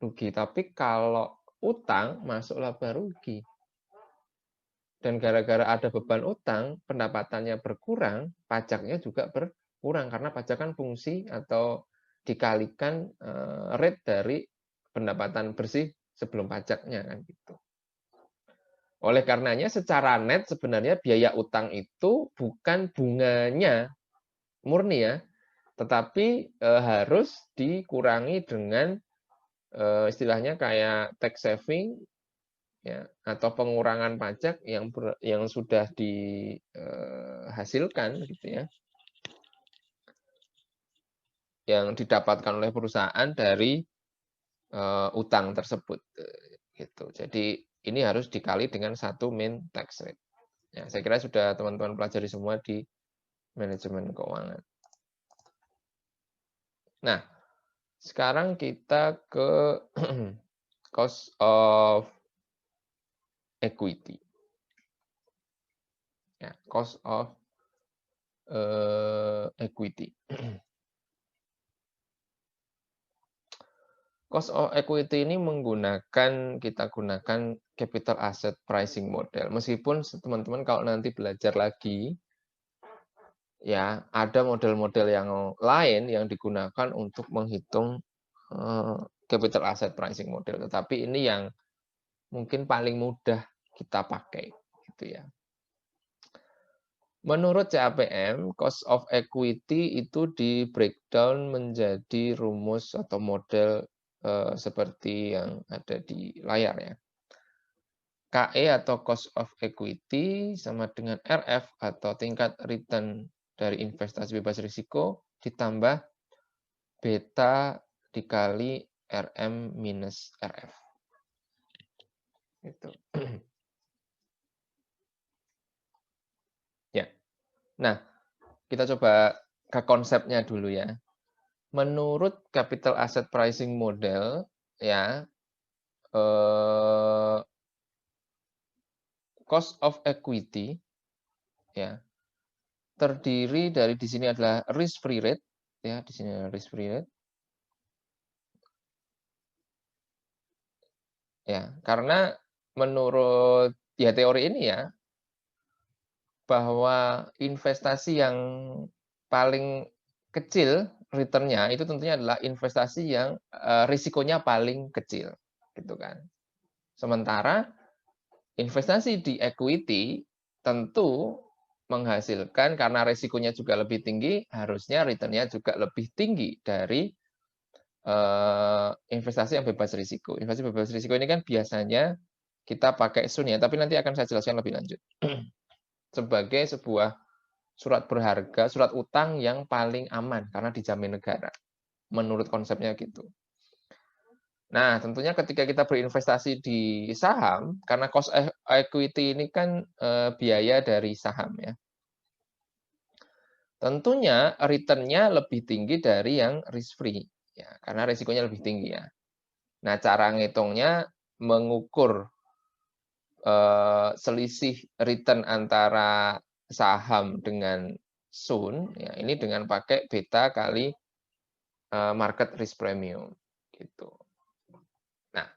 rugi. Tapi kalau utang masuk laba rugi. Dan gara-gara ada beban utang, pendapatannya berkurang, pajaknya juga berkurang karena pajak kan fungsi atau dikalikan rate dari pendapatan bersih sebelum pajaknya kan gitu. Oleh karenanya secara net sebenarnya biaya utang itu bukan bunganya murni ya, tetapi harus dikurangi dengan istilahnya kayak tax saving ya atau pengurangan pajak yang sudah dihasilkan gitu ya, yang didapatkan oleh perusahaan dari utang tersebut gitu. Jadi ini harus dikali dengan 1 main tax rate. Ya, saya kira sudah teman-teman pelajari semua di manajemen keuangan. Nah, sekarang kita ke cost of equity. Ya, cost of equity. Cost of equity ini kita gunakan capital asset pricing model. Meskipun teman-teman kalau nanti belajar lagi, ya ada model-model yang lain yang digunakan untuk menghitung capital asset pricing model. Tetapi ini yang mungkin paling mudah kita pakai, gitu ya. Menurut CAPM, cost of equity itu di breakdown menjadi rumus atau model seperti yang ada di layar ya. KE atau cost of equity sama dengan RF atau tingkat return dari investasi bebas risiko ditambah beta dikali RM minus RF. Gitu. Ya. Nah, kita coba ke konsepnya dulu ya. Menurut capital asset pricing model ya, cost of equity ya terdiri dari di sini adalah risk free rate ya, di sini adalah risk free rate. Ya, karena menurut ya teori ini ya bahwa investasi yang paling kecil return-nya itu tentunya adalah investasi yang risikonya paling kecil, gitu kan. Sementara investasi di equity tentu menghasilkan karena risikonya juga lebih tinggi, harusnya return-nya juga lebih tinggi dari investasi yang bebas risiko. Investasi bebas risiko ini kan biasanya kita pakai SUN ya, tapi nanti akan saya jelaskan lebih lanjut. Sebagai sebuah surat berharga, surat utang yang paling aman karena dijamin negara. Menurut konsepnya gitu. Nah, tentunya ketika kita berinvestasi di saham, karena cost equity ini kan biaya dari saham ya. Tentunya return-nya lebih tinggi dari yang risk free ya, karena risikonya lebih tinggi ya. Nah, cara ngitungnya mengukur selisih return antara saham dengan SUN ya, ini dengan pakai beta kali market risk premium gitu. Nah,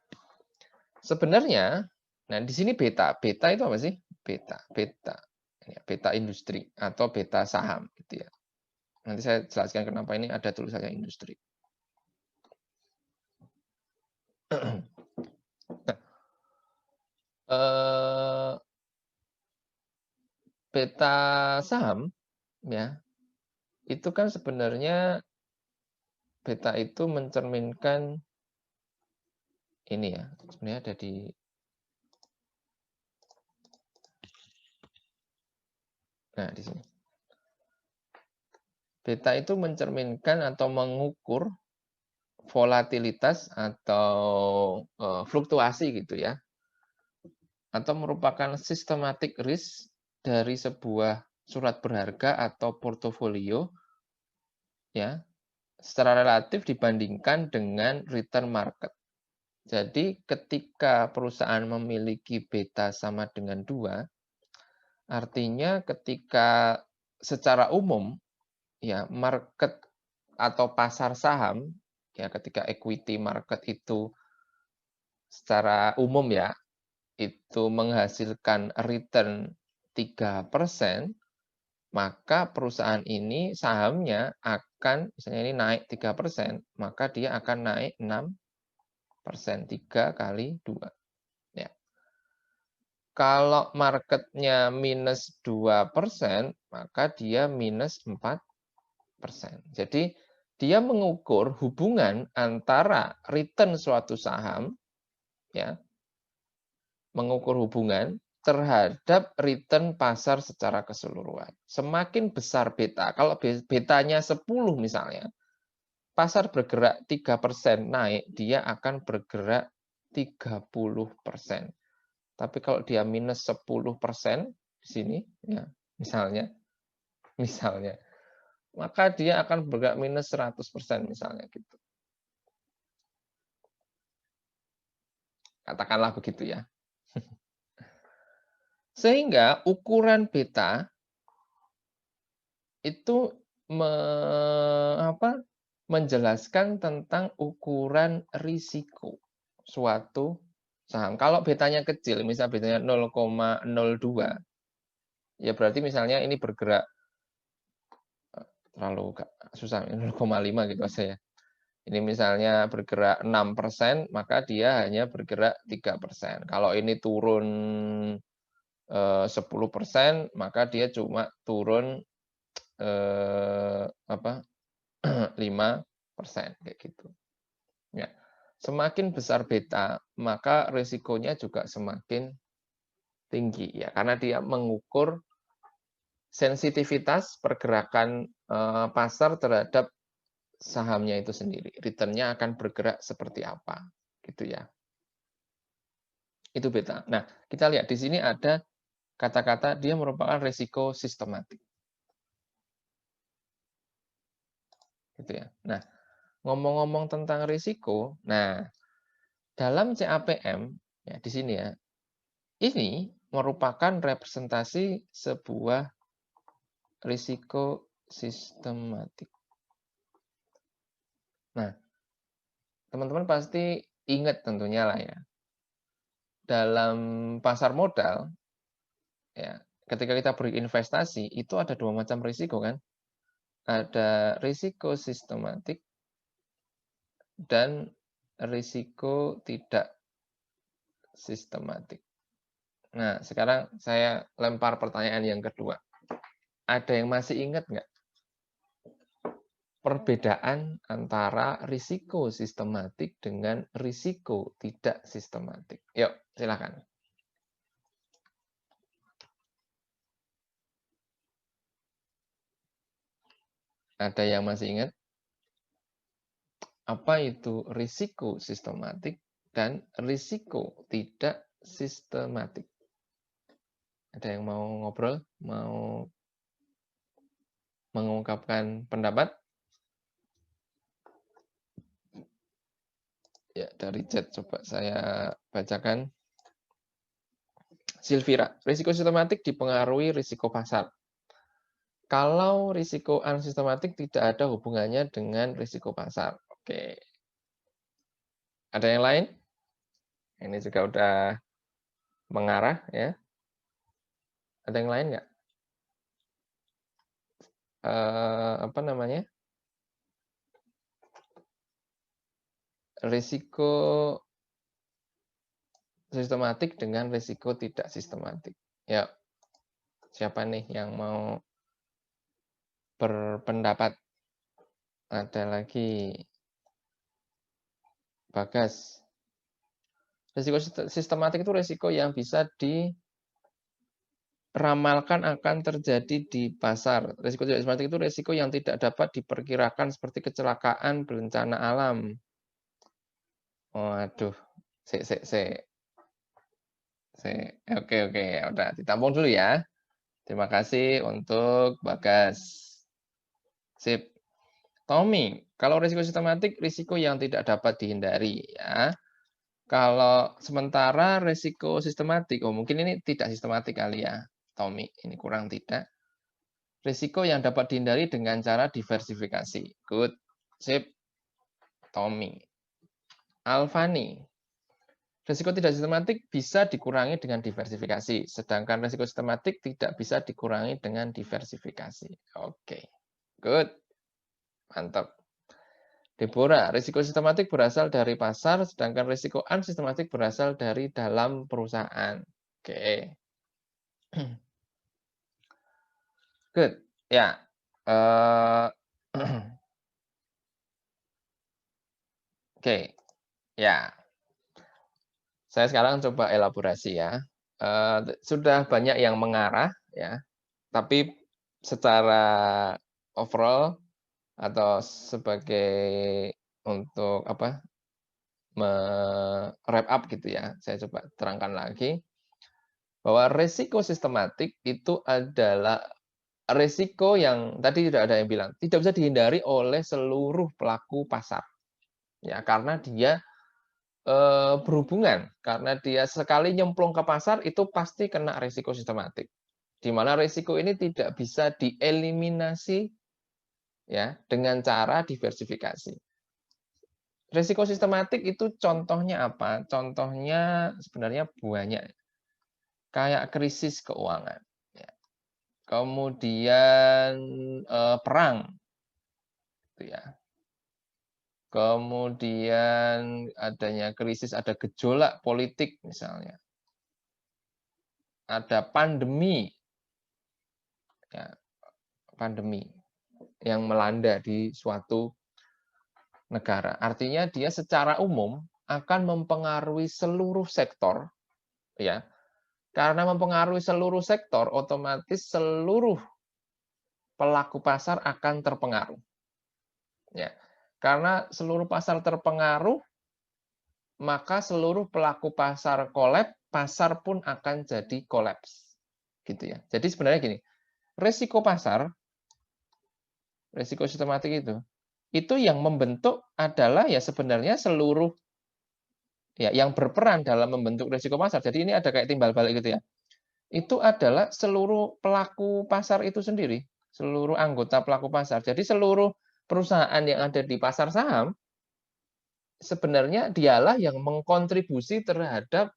sebenarnya di sini beta itu apa sih? Beta industri atau beta saham gitu ya. Nanti saya jelaskan kenapa ini ada tulisannya industri. Nah, beta saham ya itu kan sebenarnya beta itu mencerminkan ini ya, sebenarnya ada di di sini. Beta itu mencerminkan atau mengukur volatilitas atau fluktuasi gitu ya. Atau merupakan systematic risk dari sebuah surat berharga atau portofolio ya, secara relatif dibandingkan dengan return market. Jadi ketika perusahaan memiliki beta sama dengan 2, artinya ketika secara umum ya market atau pasar saham ya ketika equity market itu secara umum ya itu menghasilkan return 3%, maka perusahaan ini sahamnya akan misalnya ini naik 3%, maka dia akan naik 6%, 3 kali 2. Ya. Kalau marketnya minus 2%, maka dia minus 4%. Jadi dia mengukur hubungan antara return suatu saham, ya, mengukur hubungan terhadap return pasar secara keseluruhan. Semakin besar beta, kalau betanya 10 misalnya, pasar bergerak 3% naik, dia akan bergerak 30%. Tapi kalau dia minus 10% di sini, ya, misalnya, maka dia akan bergerak minus 100% misalnya gitu. Katakanlah begitu ya. Sehingga ukuran beta itu menjelaskan tentang ukuran risiko suatu saham. Kalau betanya kecil, misal betanya 0,02, ya berarti misalnya ini bergerak terlalu susah, 0,5 gitu aja ya. Ini misalnya bergerak 6%, maka dia hanya bergerak 3%. Kalau ini turun 10%, maka dia cuma turun 5% kayak gitu. Ya. Semakin besar beta, maka risikonya juga semakin tinggi ya, karena dia mengukur sensitivitas pergerakan pasar terhadap sahamnya itu sendiri. Return-nya akan bergerak seperti apa, gitu ya. Itu beta. Nah, kita lihat di sini ada kata-kata dia merupakan risiko sistematik. Gitu ya. Nah, ngomong-ngomong tentang risiko, nah dalam CAPM ya di sini ya, ini merupakan representasi sebuah risiko sistematik. Nah, teman-teman pasti ingat tentunya lah ya. Dalam pasar modal, ya, ketika kita berinvestasi, itu ada dua macam risiko kan. Ada risiko sistematik dan risiko tidak sistematik. Nah, sekarang saya lempar pertanyaan yang kedua. Ada yang masih ingat nggak perbedaan antara risiko sistematik dengan risiko tidak sistematik? Yuk, silakan. Ada yang masih ingat? Apa itu risiko sistematik dan risiko tidak sistematik? Ada yang mau ngobrol? Mau mengungkapkan pendapat? Ya, dari chat coba saya bacakan. Silvira, risiko sistematik dipengaruhi risiko pasar. Kalau risiko unsistematik tidak ada hubungannya dengan risiko pasar. Oke. Ada yang lain? Ini juga udah mengarah ya. Ada yang lain nggak? Apa namanya? Risiko sistematik dengan risiko tidak sistematik. Ya, siapa nih yang mau berpendapat? Ada lagi. Bagas. Risiko sistematik itu risiko yang bisa diramalkan akan terjadi di pasar. Risiko tidak sistematik itu risiko yang tidak dapat diperkirakan seperti kecelakaan, bencana alam. Waduh, Oke, udah ditampung dulu ya. Terima kasih untuk Bagas. Sip. Tommy, kalau risiko sistematik, risiko yang tidak dapat dihindari ya. Kalau sementara risiko sistematik, mungkin ini tidak sistematik kali ya, Tommy. Ini kurang tidak. Risiko yang dapat dihindari dengan cara diversifikasi. Good. Sip. Tommy. Alfani. Risiko tidak sistematik bisa dikurangi dengan diversifikasi, sedangkan risiko sistematik tidak bisa dikurangi dengan diversifikasi. Oke. Good. Mantap. Deborah, risiko sistematik berasal dari pasar, sedangkan risiko unsistematik berasal dari dalam perusahaan. Oke. Good. Ya. Oke. Ya. Saya sekarang coba elaborasi ya. Sudah banyak yang mengarah ya. Tapi secara overall atau sebagai untuk wrap up gitu ya. Saya coba terangkan lagi. bahwa resiko sistematik itu adalah resiko yang tadi tidak ada yang bilang tidak bisa dihindari oleh seluruh pelaku pasar. Ya, karena dia berhubungan, karena dia sekali nyemplung ke pasar itu pasti kena resiko sistematik. Di mana resiko ini tidak bisa dieliminasi ya dengan cara diversifikasi. Resiko sistematik itu contohnya apa? Contohnya sebenarnya banyak. Kayak krisis keuangan, ya. Kemudian perang, gitu ya. Kemudian adanya krisis, ada gejolak politik misalnya. Ada pandemi, ya, pandemi yang melanda di suatu negara. Artinya dia secara umum akan mempengaruhi seluruh sektor, ya. Karena mempengaruhi seluruh sektor, otomatis seluruh pelaku pasar akan terpengaruh. Ya. Karena seluruh pasar terpengaruh, maka seluruh pelaku pasar kolaps, pasar pun akan jadi kolaps. Gitu ya. Jadi sebenarnya gini, resiko pasar, resiko sistematik itu yang membentuk adalah ya sebenarnya seluruh ya yang berperan dalam membentuk resiko pasar. Jadi ini ada kayak timbal balik gitu ya. Itu adalah seluruh pelaku pasar itu sendiri, seluruh anggota pelaku pasar. Jadi seluruh perusahaan yang ada di pasar saham sebenarnya dialah yang mengkontribusi terhadap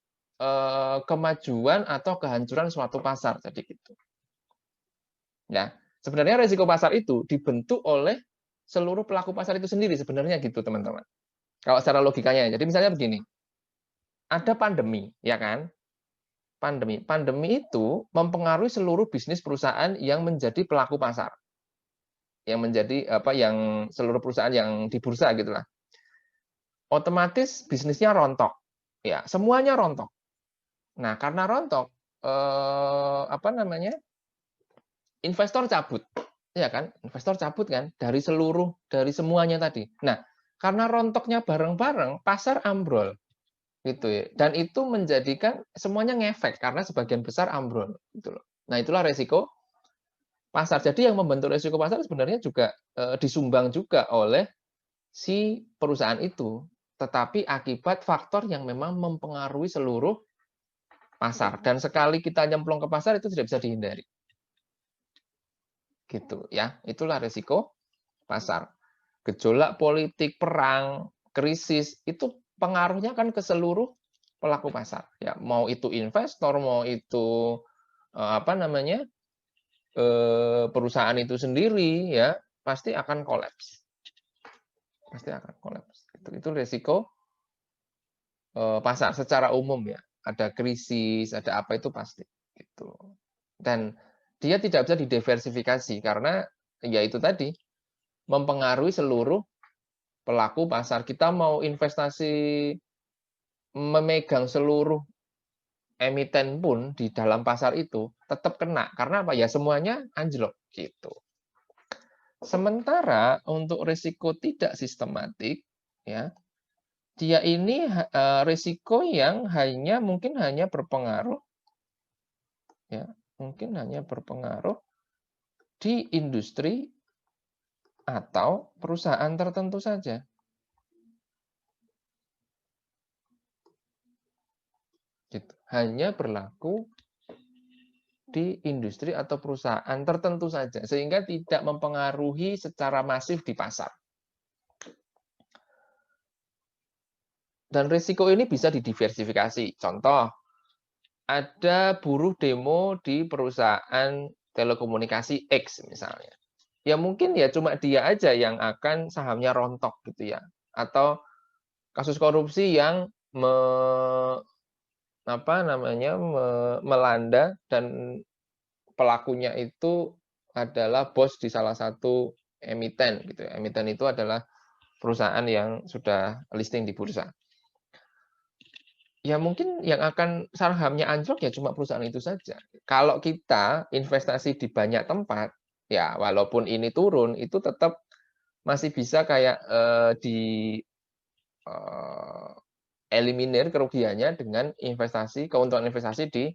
kemajuan atau kehancuran suatu pasar. Jadi gitu. Ya, sebenarnya risiko pasar itu dibentuk oleh seluruh pelaku pasar itu sendiri sebenarnya gitu, teman-teman. Kalau secara logikanya. Jadi misalnya begini. Ada pandemi, ya kan? Pandemi itu mempengaruhi seluruh bisnis perusahaan yang menjadi pelaku pasar. Yang menjadi yang seluruh perusahaan yang di bursa gitulah. Otomatis bisnisnya rontok. Ya, semuanya rontok. Nah, karena rontok investor cabut. Ya kan? Investor cabut kan dari semuanya tadi. Nah, karena rontoknya bareng-bareng, pasar ambrol. Gitu ya. Dan itu menjadikan semuanya ngefek karena sebagian besar ambrol gitu loh. Nah, itulah resiko pasar. Jadi yang membentuk resiko pasar sebenarnya juga disumbang juga oleh si perusahaan itu, tetapi akibat faktor yang memang mempengaruhi seluruh pasar. Dan sekali kita nyemplung ke pasar itu tidak bisa dihindari. Gitu ya. Itulah resiko pasar. Gejolak politik, perang, krisis itu pengaruhnya kan ke seluruh pelaku pasar. Ya, mau itu investor, mau itu perusahaan itu sendiri ya pasti akan kolaps. Pasti akan kolaps. Itu resiko pasar secara umum ya. Ada krisis, ada apa itu pasti gitu. Dan dia tidak bisa didiversifikasi karena ya itu tadi mempengaruhi seluruh pelaku pasar. Kita mau investasi memegang seluruh emiten pun di dalam pasar itu tetap kena karena apa ya semuanya anjlok gitu. Sementara untuk risiko tidak sistematik ya dia ini risiko yang mungkin hanya berpengaruh ya mungkin hanya berpengaruh di industri atau perusahaan tertentu saja. Gitu. Hanya berlaku di industri atau perusahaan tertentu saja, sehingga tidak mempengaruhi secara masif di pasar. Dan risiko ini bisa didiversifikasi. Contoh, ada buruh demo di perusahaan telekomunikasi X misalnya. Ya mungkin ya cuma dia aja yang akan sahamnya rontok gitu ya. Atau kasus korupsi yang melanda dan pelakunya itu adalah bos di salah satu emiten gitu ya. Emiten itu adalah perusahaan yang sudah listing di bursa. Ya mungkin yang akan sahamnya anjlok ya cuma perusahaan itu saja. Kalau kita investasi di banyak tempat, ya walaupun ini turun, itu tetap masih bisa kayak eliminir kerugiannya dengan keuntungan investasi di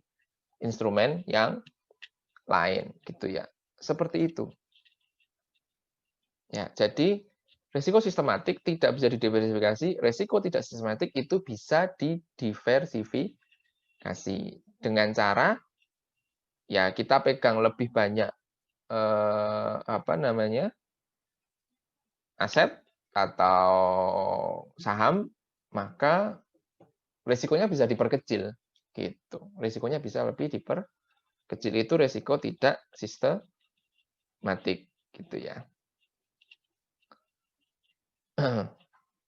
instrumen yang lain gitu ya. Seperti itu. Ya, jadi risiko sistematik tidak bisa didiversifikasi, risiko tidak sistematik itu bisa didiversifikasi dengan cara ya kita pegang lebih banyak apa namanya? Aset atau saham, maka risikonya bisa diperkecil gitu. Risikonya bisa lebih diperkecil, itu risiko tidak sistematik gitu ya.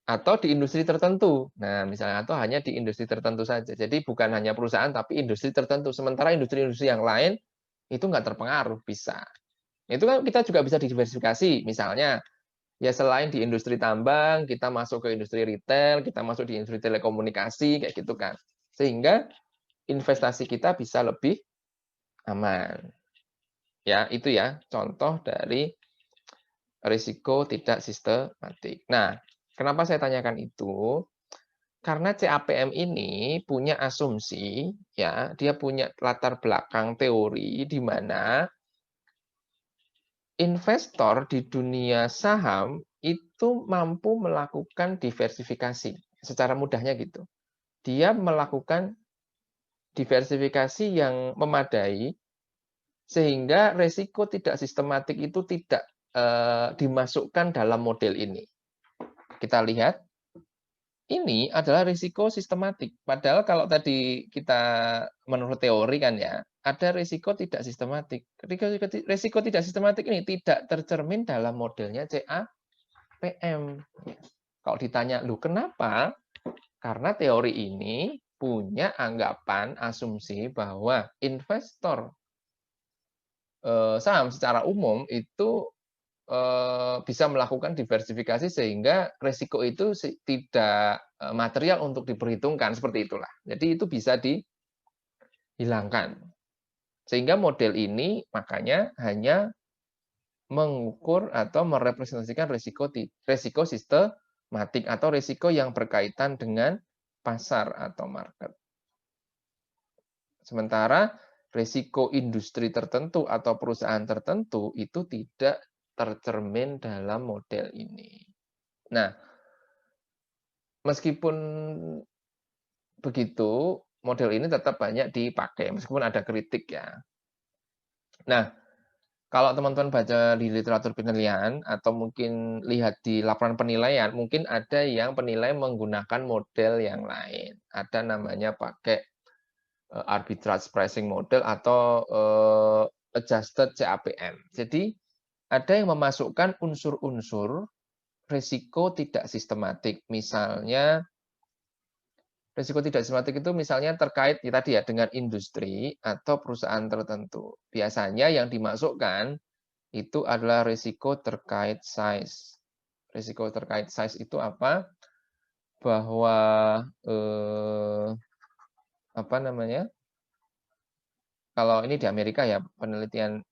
Atau di industri tertentu. Nah, misalnya atau hanya di industri tertentu saja. Jadi bukan hanya perusahaan tapi industri tertentu. Sementara industri-industri yang lain itu nggak terpengaruh, bisa. Itu kan kita juga bisa didiversifikasi. Misalnya ya selain di industri tambang, kita masuk ke industri retail, kita masuk di industri telekomunikasi kayak gitu kan. Sehingga investasi kita bisa lebih aman. Ya, itu ya contoh dari risiko tidak sistematik. Nah, kenapa saya tanyakan itu? Karena CAPM ini punya asumsi, ya, dia punya latar belakang teori di mana investor di dunia saham itu mampu melakukan diversifikasi. Secara mudahnya gitu. Dia melakukan diversifikasi yang memadai sehingga resiko tidak sistematik itu tidak dimasukkan dalam model ini. Kita lihat, ini adalah risiko sistematik. Padahal kalau tadi kita menurut teori kan ya, ada risiko tidak sistematik. Risiko tidak sistematik ini tidak tercermin dalam modelnya CAPM. Kalau ditanya, lu kenapa? Karena teori ini punya anggapan, asumsi bahwa investor saham secara umum itu bisa melakukan diversifikasi sehingga risiko itu tidak material untuk diperhitungkan, seperti itulah. Jadi itu bisa dihilangkan. Sehingga model ini makanya hanya mengukur atau merepresentasikan risiko sistematik atau risiko yang berkaitan dengan pasar atau market. Sementara risiko industri tertentu atau perusahaan tertentu itu tidak tercermin dalam model ini. Nah, meskipun begitu, model ini tetap banyak dipakai, meskipun ada kritik ya. Nah, kalau teman-teman baca di literatur penilaian atau mungkin lihat di laporan penilaian, mungkin ada yang penilai menggunakan model yang lain. Ada namanya pakai arbitrage pricing model atau adjusted CAPM. Jadi ada yang memasukkan unsur-unsur risiko tidak sistematik. Misalnya risiko tidak sistematik itu misalnya terkait ya tadi ya dengan industri atau perusahaan tertentu. Biasanya yang dimasukkan itu adalah risiko terkait size. Risiko terkait size itu apa? Bahwa apa namanya? Kalau ini di Amerika ya penelitian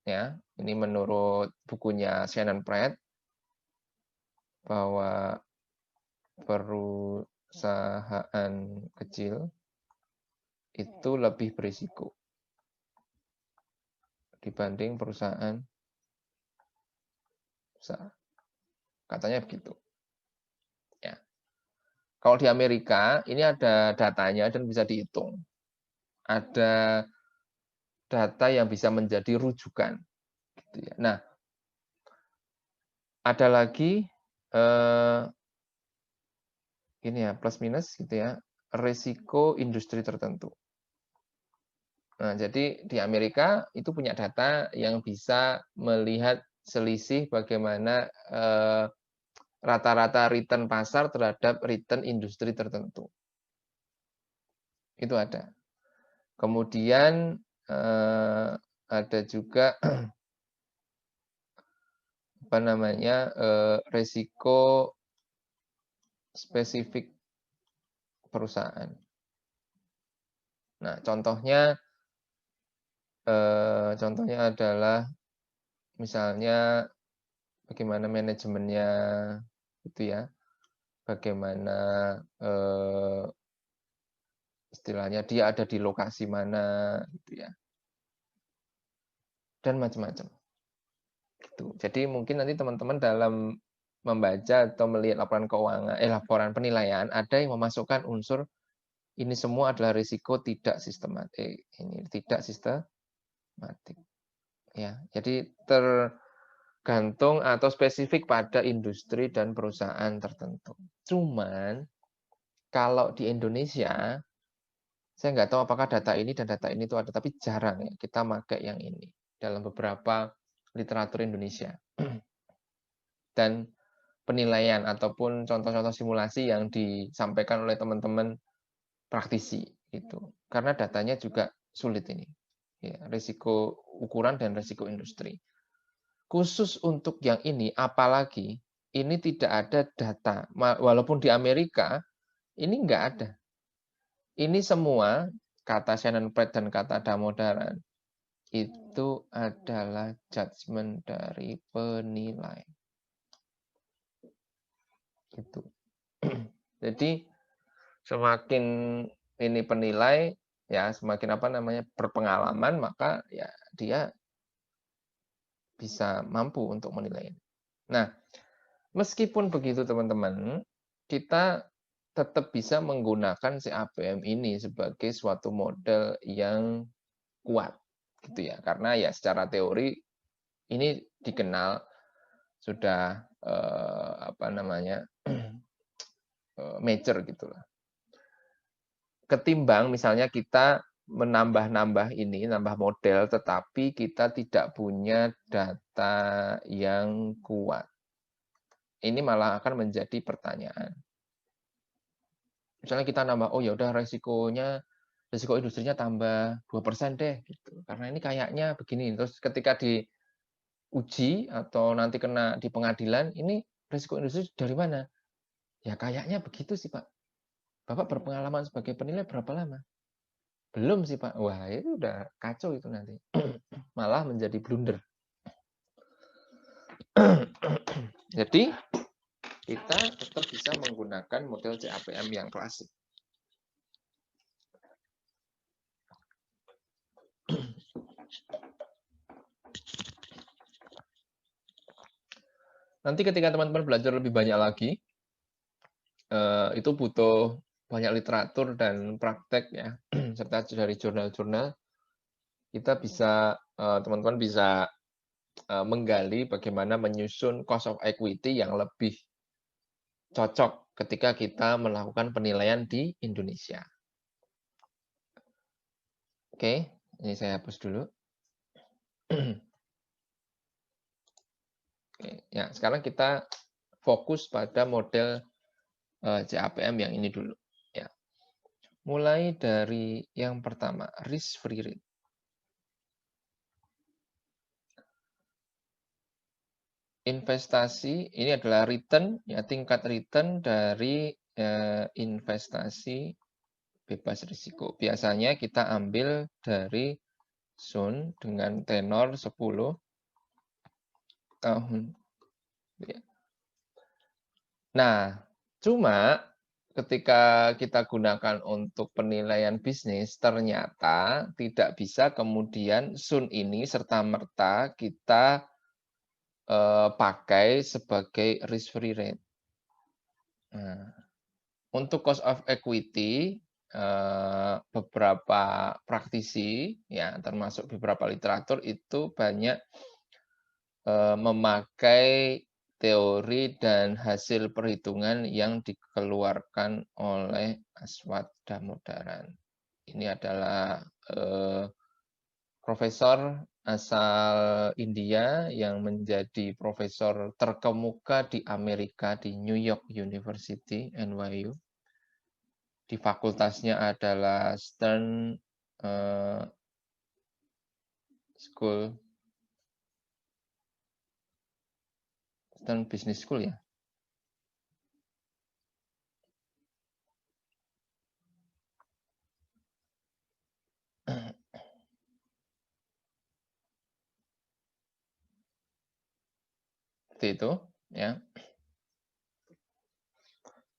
ya, ini menurut bukunya Shannon Pratt bahwa perusahaan kecil itu lebih berisiko dibanding perusahaan besar. Katanya begitu. Ya. Kalau di Amerika ini ada datanya dan bisa dihitung. Ada data yang bisa menjadi rujukan. Gitu ya. Nah, ada lagi ini ya plus minus gitu ya, risiko industri tertentu. Nah, jadi di Amerika itu punya data yang bisa melihat selisih bagaimana rata-rata return pasar terhadap return industri tertentu. Itu ada. Kemudian ada juga apa namanya risiko spesifik perusahaan. Nah, contohnya adalah misalnya bagaimana manajemennya, gitu ya, bagaimana istilahnya dia ada di lokasi mana gitu ya. Dan macam-macam. Gitu. Jadi mungkin nanti teman-teman dalam membaca atau melihat laporan keuangan, laporan penilaian ada yang memasukkan unsur ini semua adalah risiko tidak sistematik. Ini tidak sistematik. Ya, jadi tergantung atau spesifik pada industri dan perusahaan tertentu. Cuman kalau di Indonesia, saya nggak tahu apakah data ini dan data ini itu ada, tapi jarang ya kita pakai yang ini dalam beberapa literatur Indonesia. Dan penilaian ataupun contoh-contoh simulasi yang disampaikan oleh teman-teman praktisi itu. Karena datanya juga sulit ini. Ya, risiko ukuran dan risiko industri. Khusus untuk yang ini, apalagi ini tidak ada data. Walaupun di Amerika, ini nggak ada. Ini semua, kata Shannon Pratt dan kata Damodaran, itu adalah judgement dari penilai. Gitu. Jadi semakin ini penilai, ya semakin apa namanya berpengalaman, maka ya dia bisa mampu untuk menilai. Nah, meskipun begitu teman-teman, kita tetap bisa menggunakan CAPM ini sebagai suatu model yang kuat, gitu ya. Karena ya secara teori ini dikenal sudah apa namanya mature gitulah. Ketimbang misalnya kita menambah-nambah ini, nambah model, tetapi kita tidak punya data yang kuat. Ini malah akan menjadi pertanyaan. Misalnya kita nambah, oh ya udah risiko industrinya tambah 2% deh, gitu. Karena ini kayaknya begini. Terus ketika diuji atau nanti kena di pengadilan, ini risiko industri dari mana? Ya kayaknya begitu sih Pak. Bapak berpengalaman sebagai penilai berapa lama? Belum sih Pak. Wah itu udah kacau itu nanti. Malah menjadi blunder. Jadi kita tetap bisa menggunakan model CAPM yang klasik. Nanti ketika teman-teman belajar lebih banyak lagi, itu butuh banyak literatur dan praktek ya, serta dari jurnal-jurnal. Kita bisa, teman-teman bisa menggali bagaimana menyusun cost of equity yang lebih cocok ketika kita melakukan penilaian di Indonesia. Oke, ini saya hapus dulu. Oke, ya sekarang kita fokus pada model CAPM yang ini dulu. Ya. Mulai dari yang pertama, risk free rate. Investasi ini adalah return, ya tingkat return dari investasi bebas risiko. Biasanya kita ambil dari Sun dengan tenor 10 tahun. Nah, cuma ketika kita gunakan untuk penilaian bisnis, ternyata tidak bisa kemudian Sun ini serta-merta kita pakai sebagai risk free rate. Nah, untuk cost of equity, beberapa praktisi, ya termasuk beberapa literatur itu banyak memakai teori dan hasil perhitungan yang dikeluarkan oleh Aswad Damodaran. Ini adalah profesor asal India yang menjadi profesor terkemuka di Amerika di New York University, NYU. Di fakultasnya adalah Stern School, Stern Business School ya. Seperti itu ya.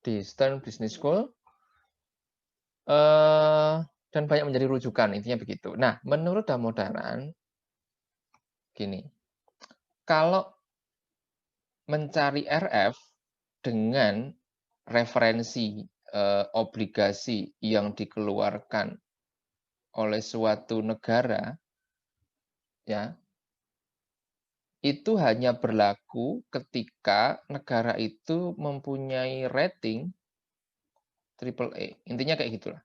Di Stern Business School Dan banyak menjadi rujukan, intinya begitu. Nah, menurut Damodaran, gini, kalau mencari RF dengan referensi obligasi yang dikeluarkan oleh suatu negara, ya, itu hanya berlaku ketika negara itu mempunyai rating AAA. Intinya kayak gitulah.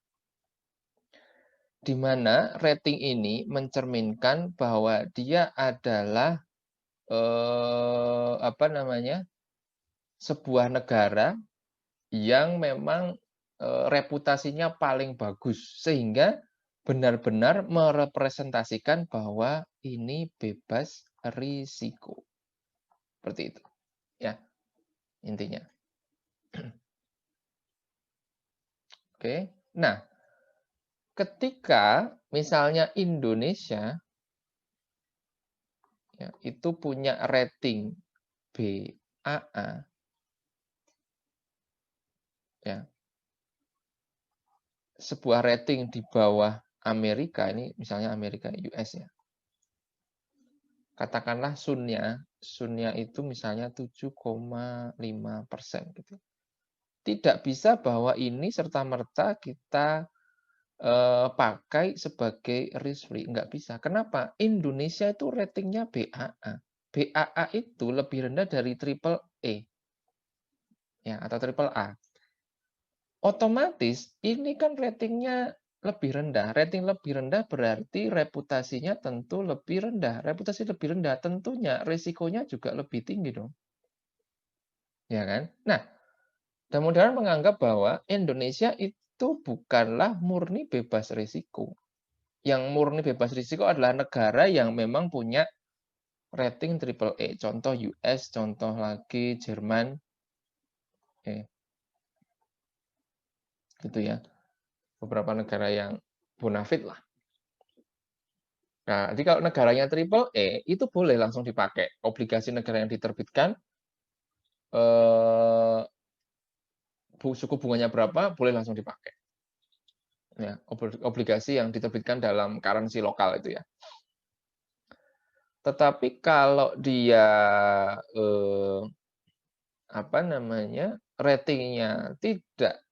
Di mana rating ini mencerminkan bahwa dia adalah apa namanya, sebuah negara yang memang reputasinya paling bagus, sehingga benar-benar merepresentasikan bahwa ini bebas risiko. Seperti itu, ya, intinya. Oke. Nah, ketika misalnya Indonesia ya, itu punya rating BAA, ya, sebuah rating di bawah Amerika, ini misalnya Amerika US ya. Katakanlah sunnya itu misalnya 7,5% gitu. Tidak bisa bahwa ini serta-merta kita pakai sebagai risk free, nggak bisa. Kenapa? Indonesia itu ratingnya BAA. BAA itu lebih rendah dari triple E, ya, atau triple A. Otomatis ini kan ratingnya lebih rendah. Rating lebih rendah berarti reputasinya tentu lebih rendah. Reputasi lebih rendah tentunya risikonya juga lebih tinggi dong. Ya kan? Nah, Damodaran menganggap bahwa Indonesia itu bukanlah murni bebas risiko. Yang murni bebas risiko adalah negara yang memang punya rating triple A. Contoh US, contoh lagi Jerman. Gitu ya. Beberapa negara yang bonafit lah. Nah, jadi kalau negaranya triple E, itu boleh langsung dipakai. Obligasi negara yang diterbitkan, suku bunganya berapa, boleh langsung dipakai. Ya, obligasi yang diterbitkan dalam currency lokal itu ya. Tetapi kalau dia apa namanya, ratingnya tidak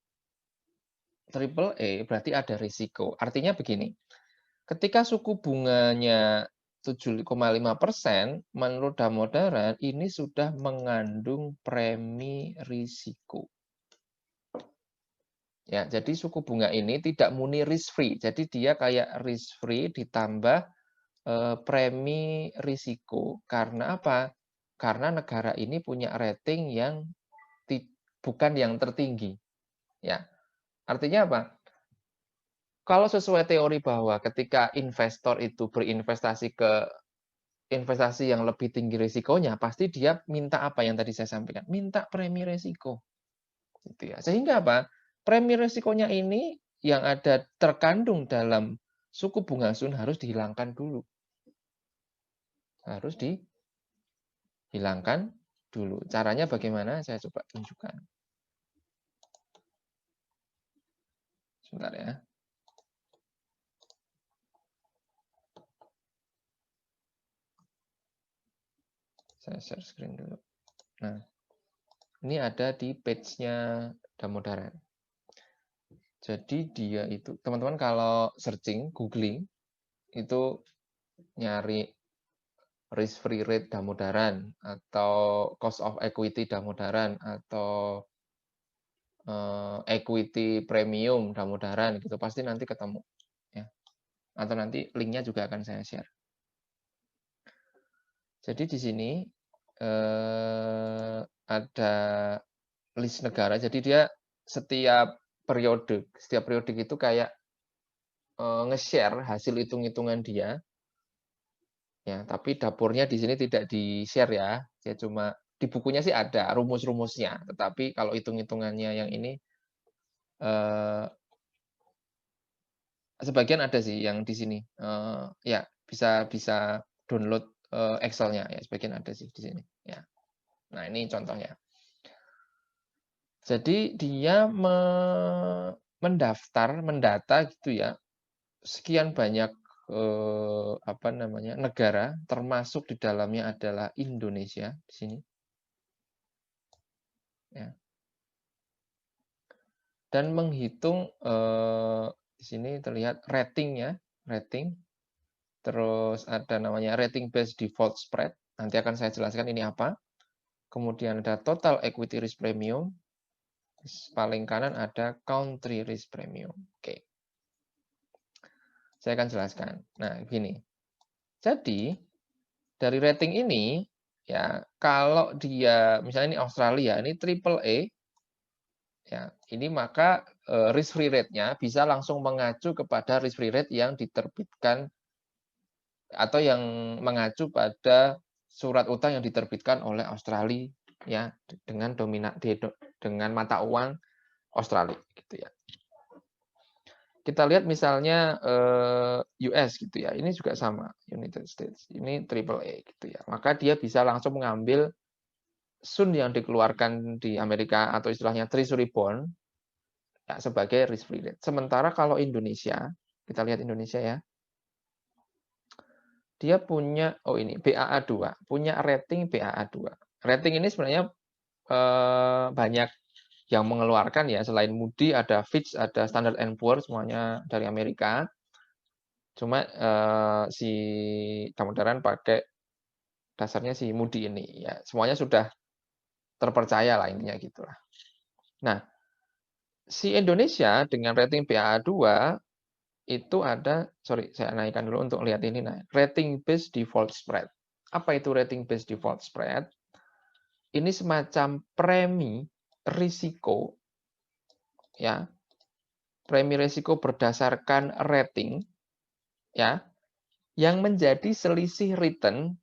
triple E, berarti ada risiko. Artinya begini, ketika suku bunganya 7,5%, menurut Damodaran ini sudah mengandung premi risiko. Ya, jadi suku bunga ini tidak murni risk free. Jadi dia kayak risk free ditambah premi risiko. Karena apa? Karena negara ini punya rating yang bukan yang tertinggi. Ya. Artinya apa? Kalau sesuai teori bahwa ketika investor itu berinvestasi ke investasi yang lebih tinggi risikonya, pasti dia minta apa yang tadi saya sampaikan, minta premi risiko. Gitu ya. Sehingga apa? Premi risikonya ini yang ada terkandung dalam suku bunga sun harus dihilangkan dulu. Harus dihilangkan dulu. Caranya bagaimana? Saya coba tunjukkan. Sebentar ya. Saya share screen dulu. Nah, ini ada di page-nya Damodaran. Jadi dia itu, teman-teman kalau searching, googling, itu nyari risk free rate Damodaran, atau cost of equity Damodaran, atau equity premium Damodaran, gitu pasti nanti ketemu. Ya. Atau nanti linknya juga akan saya share. Jadi di sini ada list negara, jadi dia setiap periode itu kayak nge-share hasil hitung-hitungan dia. Ya, tapi dapurnya di sini tidak di-share ya. Saya cuma di bukunya sih ada rumus-rumusnya, tetapi kalau hitung-hitungannya yang ini sebagian ada sih yang di sini. Ya, bisa download Excel-nya ya, sebagian ada sih di sini ya. Nah, ini contohnya. Jadi dia mendata gitu ya, sekian banyak negara, termasuk di dalamnya adalah Indonesia di sini. Ya. Dan menghitung di sini terlihat ratingnya, rating. Terus ada namanya rating based default spread. Nanti akan saya jelaskan ini apa. Kemudian ada total equity risk premium. Paling kanan ada country risk premium. Oke. Saya akan jelaskan. Nah, begini. Jadi, dari rating ini, ya, kalau dia, misalnya ini Australia, ini triple A, ya, ini maka risk free rate-nya bisa langsung mengacu kepada risk free rate yang diterbitkan atau yang mengacu pada surat utang yang diterbitkan oleh Australia, ya, dengan dengan mata uang Australia gitu ya. Kita lihat misalnya US gitu ya, ini juga sama, United States, ini triple A gitu ya. Maka dia bisa langsung mengambil SUN yang dikeluarkan di Amerika atau istilahnya Treasury Bond ya, sebagai risk free rate. Sementara kalau Indonesia, kita lihat Indonesia ya, dia punya, ini BAA2, punya rating BAA2. Rating ini sebenarnya banyak yang mengeluarkan ya, selain Moody ada Fitch, ada Standard & Poor's, semuanya dari Amerika. Cuma si Damodaran pakai dasarnya si Moody ini ya, semuanya sudah terpercaya lah intinya gitulah. Nah, si Indonesia dengan rating BAA2 itu ada, sorry saya naikkan dulu untuk lihat ini, nah, rating based default spread. Apa itu rating based default spread? Ini semacam premi risiko ya, premi risiko berdasarkan rating ya, yang menjadi selisih return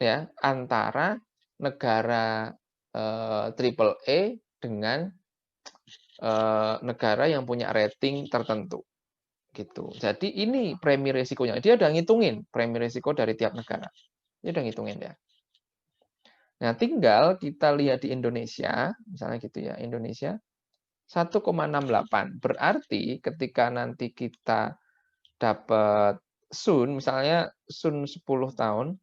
ya antara negara triple A dengan negara yang punya rating tertentu gitu. Jadi ini premi risikonya. Dia udah ngitungin premi risiko dari tiap negara. Dia udah ngitungin ya. Nah, tinggal kita lihat di Indonesia, misalnya gitu ya, Indonesia 1,68. Berarti ketika nanti kita dapat SUN, misalnya SUN 10 tahun,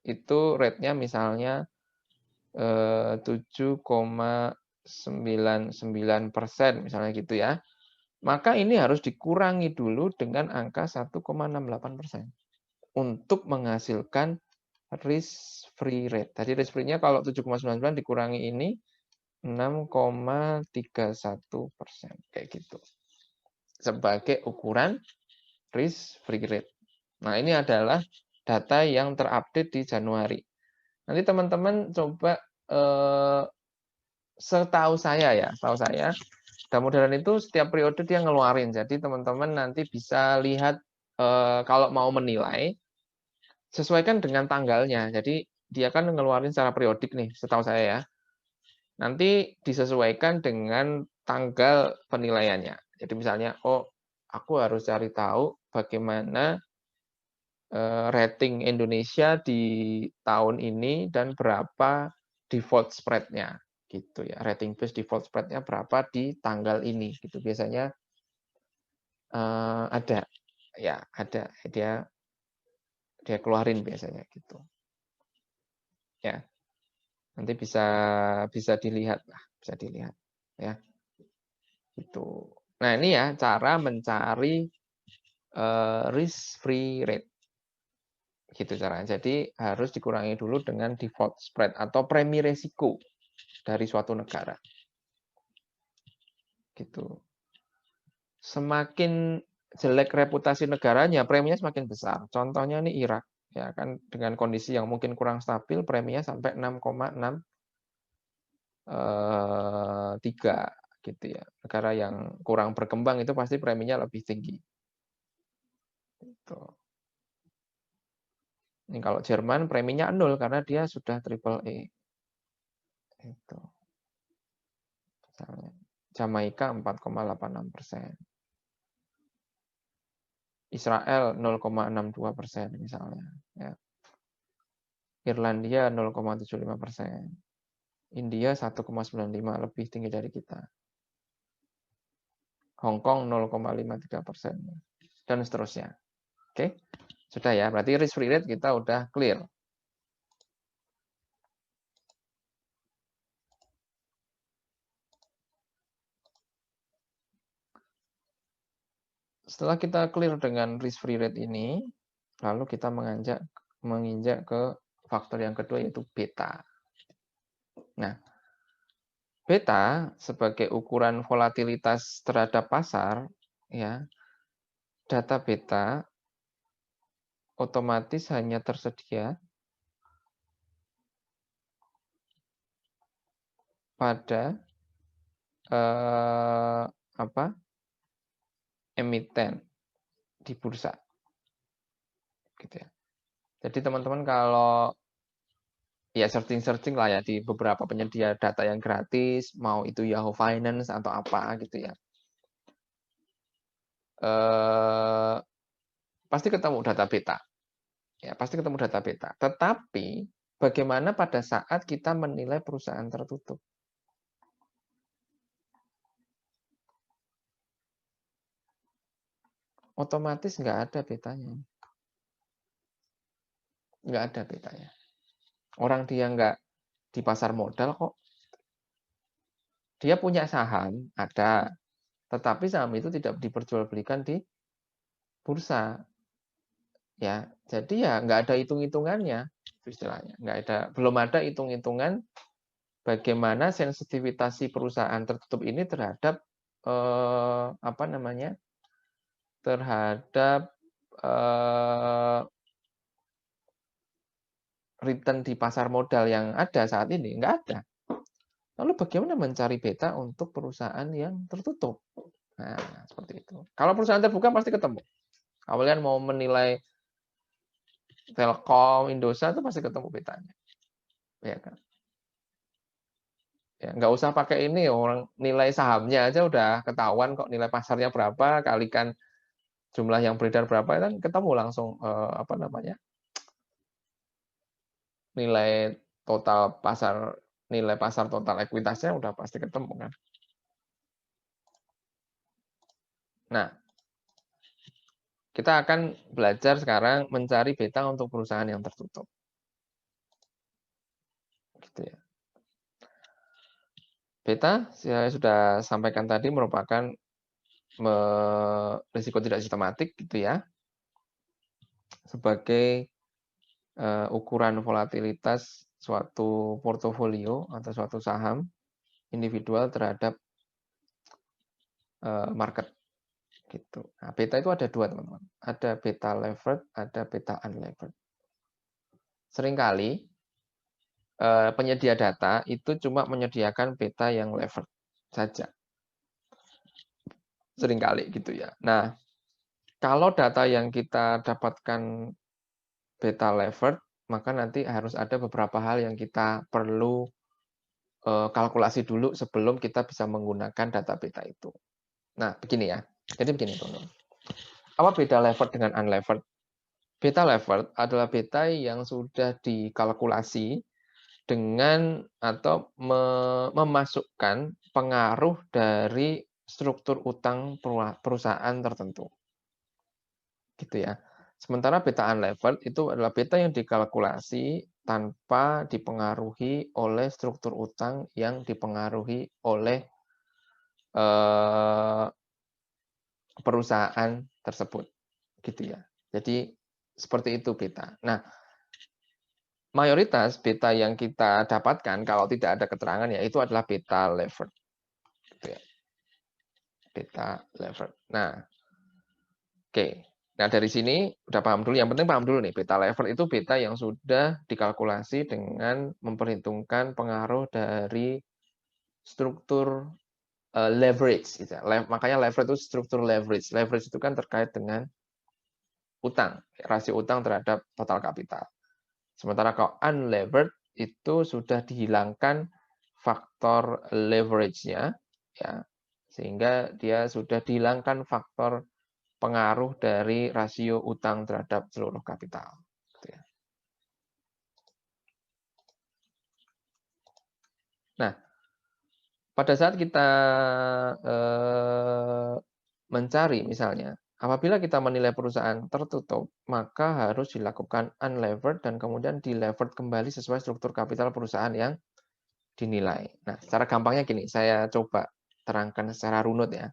itu rate-nya misalnya 7,99%, misalnya gitu ya. Maka ini harus dikurangi dulu dengan angka 1,68% untuk menghasilkan risk free rate. Tadi risk free-nya kalau 7,99 dikurangi ini 6,31%, kayak gitu. Sebagai ukuran risk free rate. Nah, ini adalah data yang terupdate di Januari. Nanti teman-teman coba setahu saya Damodaran itu setiap periode dia ngeluarin. Jadi teman-teman nanti bisa lihat kalau mau menilai sesuaikan dengan tanggalnya. Jadi dia kan ngeluarin secara periodik nih, setahu saya ya. Nanti disesuaikan dengan tanggal penilaiannya. Jadi misalnya, aku harus cari tahu bagaimana rating Indonesia di tahun ini dan berapa default spread-nya gitu ya. Rating based default spread-nya berapa di tanggal ini gitu. Biasanya ada ya, ada dia keluarin biasanya gitu. Ya. Nanti bisa dilihat lah, bisa dilihat ya. Itu. Nah, ini ya cara mencari risk free rate. Gitu caranya. Jadi harus dikurangi dulu dengan default spread atau premi resiko dari suatu negara. Gitu. Semakin jelek reputasi negaranya, preminya semakin besar. Contohnya ini Irak, ya kan, dengan kondisi yang mungkin kurang stabil, preminya sampai 6,63 gitu ya. Negara yang kurang berkembang itu pasti preminya lebih tinggi. Gitu. Ini kalau Jerman preminya 0 karena dia sudah triple A. Itu. Misalnya Jamaika 4,86%. Israel 0,62% misalnya. Ya. Irlandia 0,75%. India 1,95, lebih tinggi dari kita. Hong Kong 0,53%, dan seterusnya. Oke, sudah ya, berarti risk free rate kita udah clear. Setelah kita clear dengan risk free rate ini, lalu kita menginjak ke faktor yang kedua, yaitu beta. Nah, beta sebagai ukuran volatilitas terhadap pasar, ya, data beta otomatis hanya tersedia pada emiten di bursa, gitu ya. Jadi teman-teman kalau ya searching lah ya di beberapa penyedia data yang gratis, mau itu Yahoo Finance atau apa gitu ya, pasti ketemu data beta, ya pasti ketemu data beta. Tetapi bagaimana pada saat kita menilai perusahaan tertutup? Otomatis nggak ada betanya, nggak ada betanya. Orang dia nggak di pasar modal kok, dia punya saham ada, tetapi saham itu tidak diperjualbelikan di bursa, ya. Jadi ya nggak ada hitung-hitungannya, istilahnya belum ada hitung-hitungan bagaimana sensitivitas perusahaan tertutup ini terhadap terhadap return di pasar modal yang ada saat ini, nggak ada. Lalu bagaimana mencari beta untuk perusahaan yang tertutup? Nah, seperti itu. Kalau perusahaan terbuka pasti ketemu. Kalian mau menilai Telkom, Indosat itu pasti ketemu betanya, ya kan? Ya, nggak usah pakai ini, orang nilai sahamnya aja udah ketahuan kok, nilai pasarnya berapa, kalikan jumlah yang beredar berapa, kan ketemu langsung nilai total pasar, nilai pasar total ekuitasnya udah pasti ketemu kan. Nah, kita akan belajar sekarang mencari beta untuk perusahaan yang tertutup. Gitu ya. Beta saya sudah sampaikan tadi merupakan risiko tidak sistematik gitu ya, sebagai ukuran volatilitas suatu portofolio atau suatu saham individual terhadap market gitu. Nah, beta itu ada dua, teman-teman. Ada beta levered, ada beta unlevered. Seringkali penyedia data itu cuma menyediakan beta yang levered saja. Seringkali gitu ya. Nah, kalau data yang kita dapatkan beta levered, maka nanti harus ada beberapa hal yang kita perlu kalkulasi dulu sebelum kita bisa menggunakan data beta itu. Nah, begini ya. Jadi begini, teman-teman. Apa beda levered dengan unlevered? Beta levered adalah beta yang sudah dikalkulasi dengan atau memasukkan pengaruh dari struktur utang perusahaan tertentu. Gitu ya. Sementara beta unlevered itu adalah beta yang dikalkulasi tanpa dipengaruhi oleh struktur utang yang dipengaruhi oleh perusahaan tersebut. Gitu ya. Jadi seperti itu beta. Nah, mayoritas beta yang kita dapatkan kalau tidak ada keterangan ya itu adalah beta levered. Gitu ya. Beta levered. Nah, oke. Nah, dari sini udah paham dulu. Yang penting paham dulu nih, beta levered itu beta yang sudah dikalkulasi dengan memperhitungkan pengaruh dari struktur leverage. Gitu. Makanya leverage itu struktur leverage. Leverage itu kan terkait dengan utang, rasio utang terhadap total kapital. Sementara kalau unlevered itu sudah dihilangkan faktor leverage-nya, ya, sehingga dia sudah dihilangkan faktor pengaruh dari rasio utang terhadap seluruh kapital. Nah, pada saat kita mencari misalnya, apabila kita menilai perusahaan tertutup, maka harus dilakukan unlevered dan kemudian dilevered kembali sesuai struktur kapital perusahaan yang dinilai. Nah, secara gampangnya gini, saya coba terangkan secara runut ya.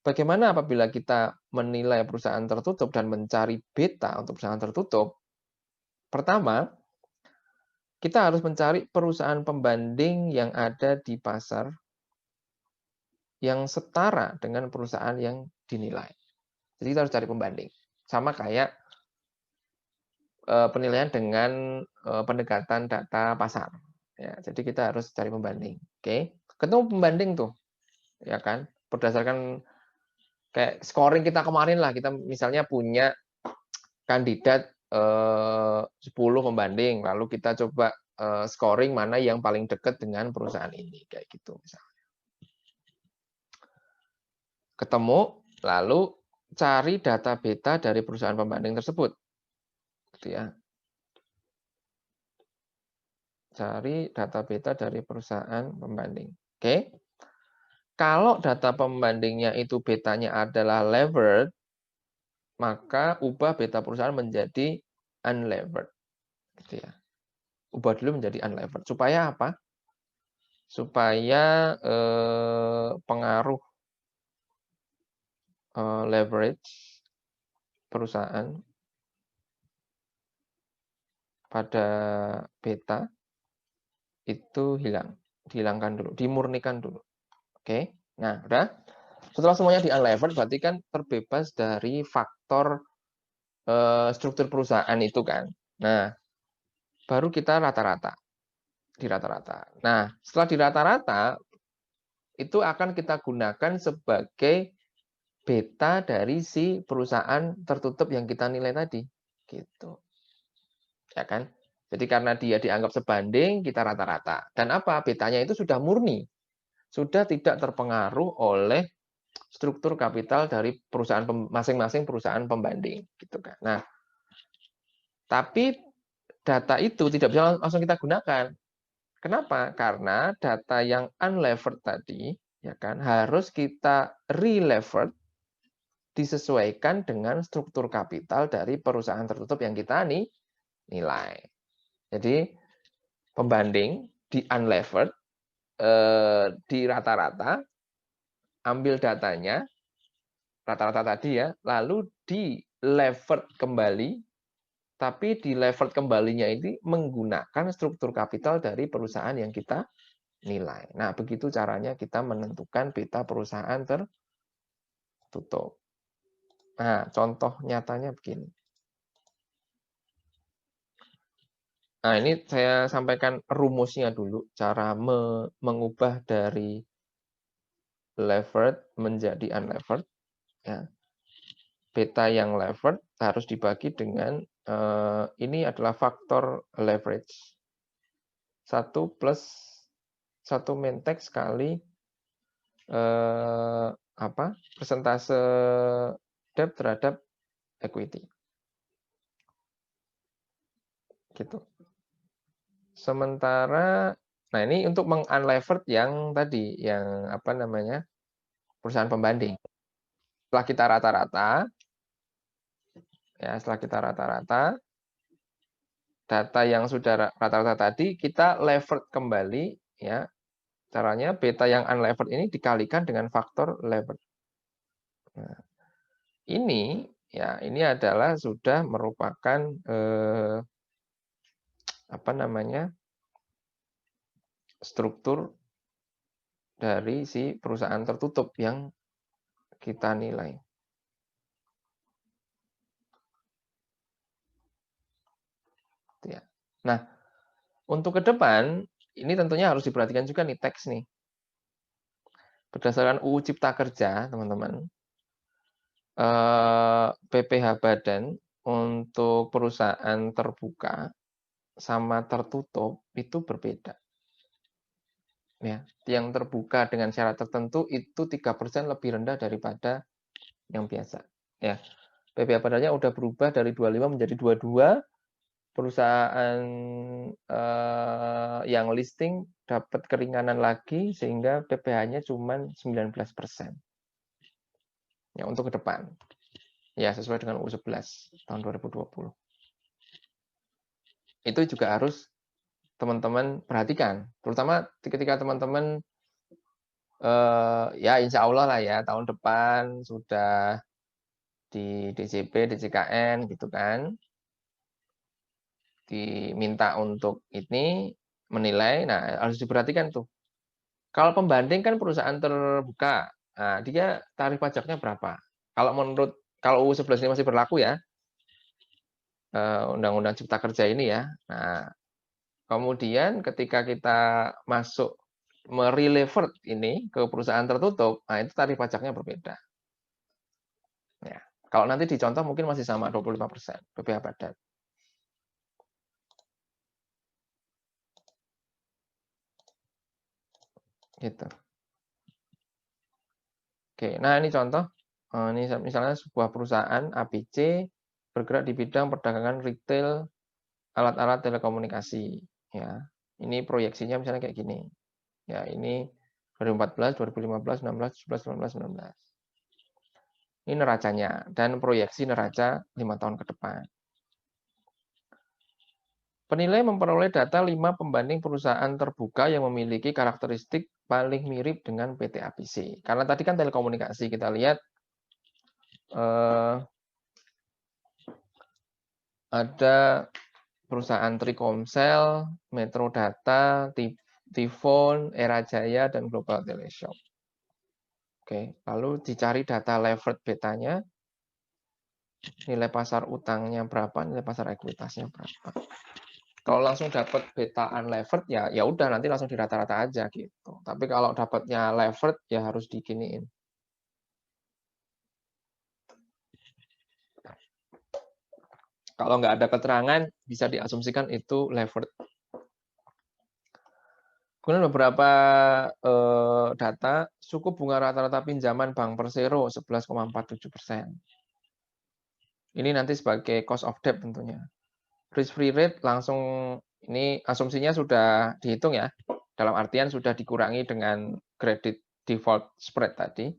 Bagaimana apabila kita menilai perusahaan tertutup dan mencari beta untuk perusahaan tertutup? Pertama, kita harus mencari perusahaan pembanding yang ada di pasar yang setara dengan perusahaan yang dinilai. Jadi kita harus cari pembanding. Sama kayak penilaian dengan pendekatan data pasar. Ya, jadi kita harus cari pembanding. Oke, ketemu pembanding tuh, ya kan? Berdasarkan kayak scoring kita kemarin lah, kita misalnya punya kandidat 10 pembanding, lalu kita coba scoring mana yang paling dekat dengan perusahaan ini, kayak gitu misalnya. Ketemu, lalu cari data beta dari perusahaan pembanding tersebut, gitu ya. Cari data beta dari perusahaan pembanding. Oke. Kalau data pembandingnya itu betanya adalah levered, maka ubah beta perusahaan menjadi unlevered. Gitu ya. Ubah dulu menjadi unlevered. Supaya apa? Supaya pengaruh leverage perusahaan pada beta itu hilang. Dihilangkan dulu, dimurnikan dulu. Oke. Nah, udah. Setelah semuanya di unlevered, berarti kan terbebas dari faktor struktur perusahaan itu kan. Nah, baru kita rata-rata. Di rata-rata. Nah, setelah di rata-rata, itu akan kita gunakan sebagai beta dari si perusahaan tertutup yang kita nilai tadi. Gitu. Ya kan? Jadi karena dia dianggap sebanding, kita rata-rata. Dan apa? Betanya itu sudah murni. Sudah tidak terpengaruh oleh struktur kapital dari perusahaan masing-masing perusahaan pembanding gitu kan. Nah, tapi data itu tidak bisa langsung kita gunakan. Kenapa? Karena data yang unlevered tadi ya kan harus kita relevered disesuaikan dengan struktur kapital dari perusahaan tertutup yang kita nilai. Jadi pembanding di unlevered di rata-rata, ambil datanya rata-rata tadi ya, lalu di levered kembali, tapi di levered kembalinya ini menggunakan struktur kapital dari perusahaan yang kita nilai. Nah, begitu caranya kita menentukan beta perusahaan tertutup. Nah, contoh nyatanya begini. Nah, ini saya sampaikan rumusnya dulu, cara mengubah dari levered menjadi unlevered. Ya. Beta yang levered harus dibagi dengan, ini adalah faktor leverage. 1 plus 1 mintek kali persentase debt terhadap equity. Gitu. Sementara, nah ini untuk meng-unlevered yang tadi, yang perusahaan pembanding. Setelah kita rata-rata, ya setelah kita rata-rata, data yang sudah rata-rata tadi kita levered kembali, ya. Caranya beta yang unlevered ini dikalikan dengan faktor levered. Nah, ini adalah sudah merupakan struktur dari si perusahaan tertutup yang kita nilai. Nah, untuk ke depan ini tentunya harus diperhatikan juga nih teks nih. Berdasarkan UU Cipta Kerja, teman-teman, PPh Badan untuk perusahaan terbuka sama tertutup itu berbeda. Ya, yang terbuka dengan syarat tertentu itu 3% lebih rendah daripada yang biasa. Ya, PPh Badannya udah berubah dari 25 menjadi 22. Perusahaan yang listing dapat keringanan lagi sehingga PPh-nya cuma 19%. Ya, untuk ke depan. Ya, sesuai dengan UU 11 tahun 2020. Itu juga harus teman-teman perhatikan. Terutama ketika teman-teman ya insya Allah lah ya tahun depan sudah di DJP, DJKN gitu kan. Diminta untuk ini menilai, nah harus diperhatikan tuh. Kalau pembanding kan perusahaan terbuka, nah dia tarif pajaknya berapa? Kalau UU 11 ini masih berlaku ya, Undang-Undang Cipta Kerja ini ya. Nah, kemudian ketika kita masuk merelevert ini ke perusahaan tertutup, nah itu tarif pajaknya berbeda. Ya. Kalau nanti dicontoh mungkin masih sama 25% BPH padat. Gitu. Oke, nah ini contoh. Ini misalnya sebuah perusahaan ABC bergerak di bidang perdagangan retail alat-alat telekomunikasi. Ya, ini proyeksinya misalnya kayak gini. Ya, ini 2014, 2015, 16, 17, 18, 19. Ini neracanya dan proyeksi neraca 5 tahun ke depan. Penilai memperoleh data 5 pembanding perusahaan terbuka yang memiliki karakteristik paling mirip dengan PT ABC. Karena tadi kan telekomunikasi, kita lihat ada perusahaan Trikomsel, Metrodata, Tifon, Era Jaya, dan Global Teleshop. Oke, lalu dicari data levered betanya, nilai pasar utangnya berapa, nilai pasar ekuitasnya berapa. Kalau langsung dapat beta unlevered ya udah nanti langsung di rata-rata aja gitu. Tapi kalau dapatnya levered ya harus diginiin. Kalau nggak ada keterangan bisa diasumsikan itu levered. Kemudian beberapa data suku bunga rata-rata pinjaman Bank Persero 11,47%. Ini nanti sebagai cost of debt tentunya. Risk free rate langsung ini asumsinya sudah dihitung ya. Dalam artian sudah dikurangi dengan credit default spread tadi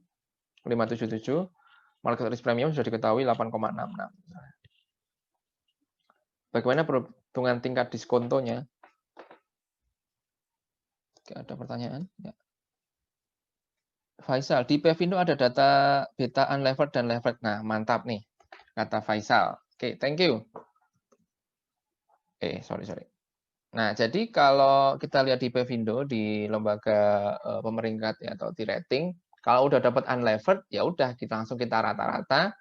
577. Market risk premium sudah diketahui 8,66. Bagaimana perhitungan tingkat diskontonya? Oke, ada pertanyaan? Ya. Faisal, di Pevindo ada data beta unlevered dan levered. Nah, mantap nih, kata Faisal. Oke, thank you. Sorry. Nah, jadi kalau kita lihat di Pevindo, di lembaga pemeringkat ya, atau di rating, kalau udah dapat unlevered, ya udah kita langsung kita rata-rata.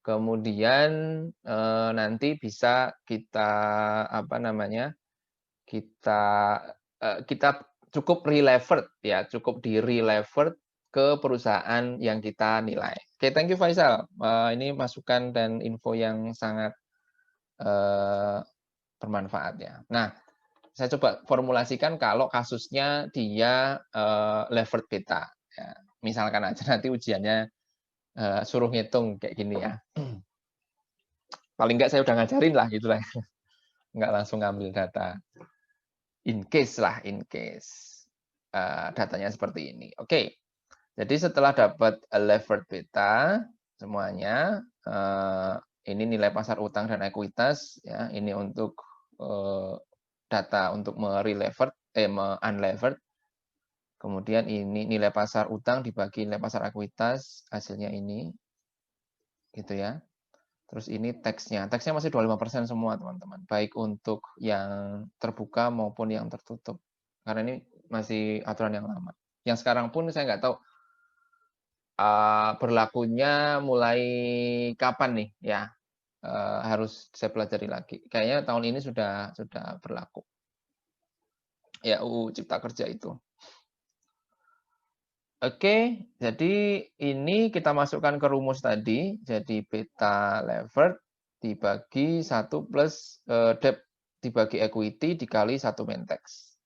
Kemudian nanti bisa kita kita cukup relevered ya, cukup di relevered ke perusahaan yang kita nilai. Oke, thank you Faisal. Ini masukan dan info yang sangat bermanfaat ya. Nah, saya coba formulasikan kalau kasusnya dia levered beta. Ya, misalkan aja nanti ujiannya suruh ngitung kayak gini ya. Paling enggak saya udah ngajarin lah gitu lah. Enggak langsung ngambil data. In case datanya seperti ini. Oke. Jadi setelah dapat levered beta semuanya, ini nilai pasar utang dan ekuitas ya, ini untuk data untuk unlevered. Kemudian ini nilai pasar utang dibagi nilai pasar ekuitas, hasilnya ini. Gitu ya. Terus ini teksnya. Teksnya masih 25% semua, teman-teman. Baik untuk yang terbuka maupun yang tertutup. Karena ini masih aturan yang lama. Yang sekarang pun saya nggak tahu berlakunya mulai kapan nih ya. Harus saya pelajari lagi. Kayaknya tahun ini sudah berlaku. Ya, UU Cipta Kerja itu. Oke, jadi ini kita masukkan ke rumus tadi. Jadi beta levered dibagi 1 plus debt dibagi equity dikali 1 main-tax.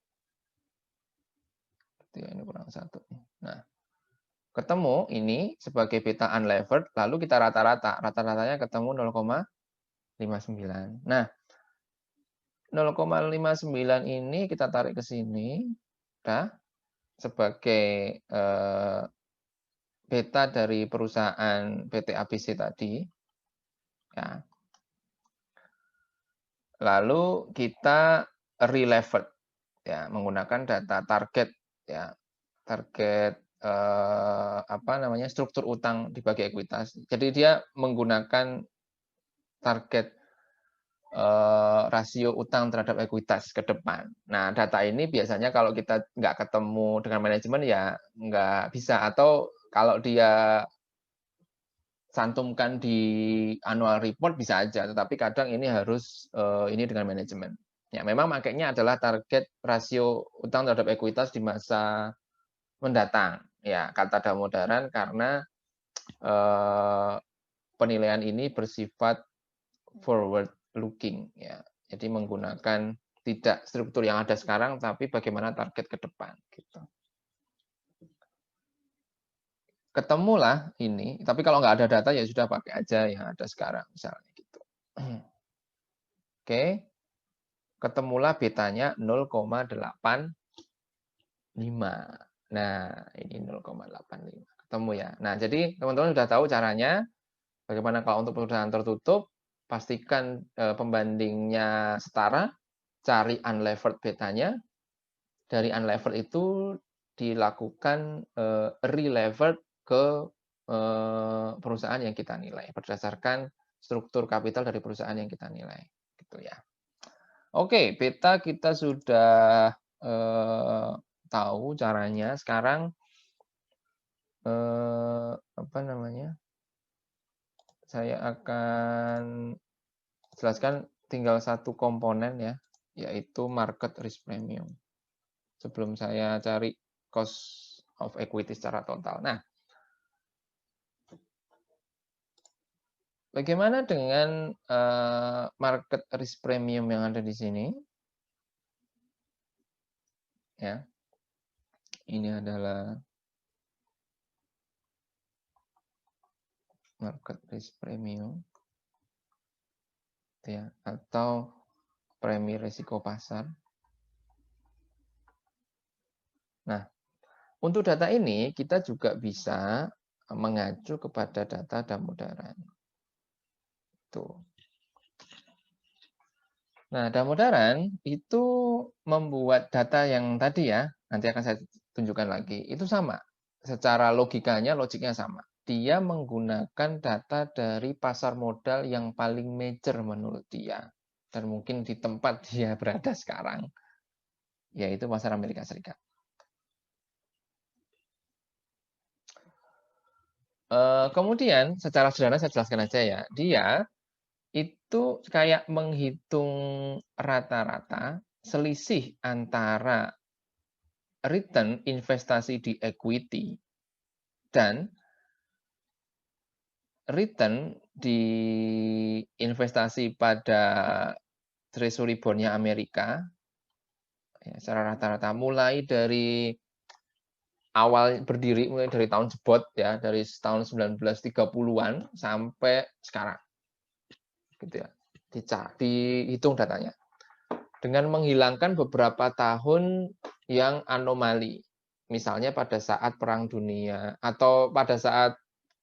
Ini kurang 1. Nah, ketemu ini sebagai beta unlevered, lalu kita rata-rata. Rata-ratanya ketemu 0,59. Nah, 0,59 ini kita tarik ke sini. Sebagai beta dari perusahaan PT ABC tadi, ya. Lalu kita relevered, ya, menggunakan data target, ya, target apa namanya, struktur utang dibagi ekuitas. Jadi dia menggunakan target rasio utang terhadap ekuitas ke depan. Nah, data ini biasanya kalau kita nggak ketemu dengan manajemen ya nggak bisa. Atau kalau dia cantumkan di annual report bisa aja, tetapi kadang ini harus ini dengan manajemen. Ya, memang makanya adalah target rasio utang terhadap ekuitas di masa mendatang. Ya, kata Damodaran karena penilaian ini bersifat forward looking, ya. Jadi menggunakan tidak struktur yang ada sekarang, tapi bagaimana target ke depan, gitu. Ketemulah ini, tapi kalau nggak ada data ya sudah pakai aja yang ada sekarang, misalnya gitu. Oke, ketemulah betanya 0,85. Nah, ini 0,85. Ketemu ya. Nah, jadi teman-teman sudah tahu caranya. Bagaimana kalau untuk perusahaan tertutup, pastikan pembandingnya setara, cari unlevered betanya. Dari unlevered itu dilakukan relevered ke perusahaan yang kita nilai berdasarkan struktur kapital dari perusahaan yang kita nilai, gitu ya. Oke, beta kita sudah tahu caranya. Sekarang apa namanya? Saya akan jelaskan tinggal satu komponen ya, yaitu market risk premium. Sebelum saya cari cost of equity secara total. Nah, bagaimana dengan market risk premium yang ada di sini? Ya, ini adalah market risk premium, ya, atau premi risiko pasar. Nah, untuk data ini kita juga bisa mengacu kepada data Damodaran. Tuh. Nah, Damodaran itu membuat data yang tadi ya, nanti akan saya tunjukkan lagi, itu sama. Secara logikanya, logiknya sama. Dia menggunakan data dari pasar modal yang paling major menurut dia. Dan mungkin di tempat dia berada sekarang, yaitu pasar Amerika Serikat. Kemudian, secara sederhana saya jelaskan aja ya. Dia itu kayak menghitung rata-rata selisih antara return investasi di equity dan return di investasi pada treasury bond-nya Amerika, ya, secara rata-rata mulai dari awal berdiri, mulai dari tahun jebot ya, dari tahun 1930-an sampai sekarang, gitu ya, dihitung datanya dengan menghilangkan beberapa tahun yang anomali, misalnya pada saat Perang Dunia atau pada saat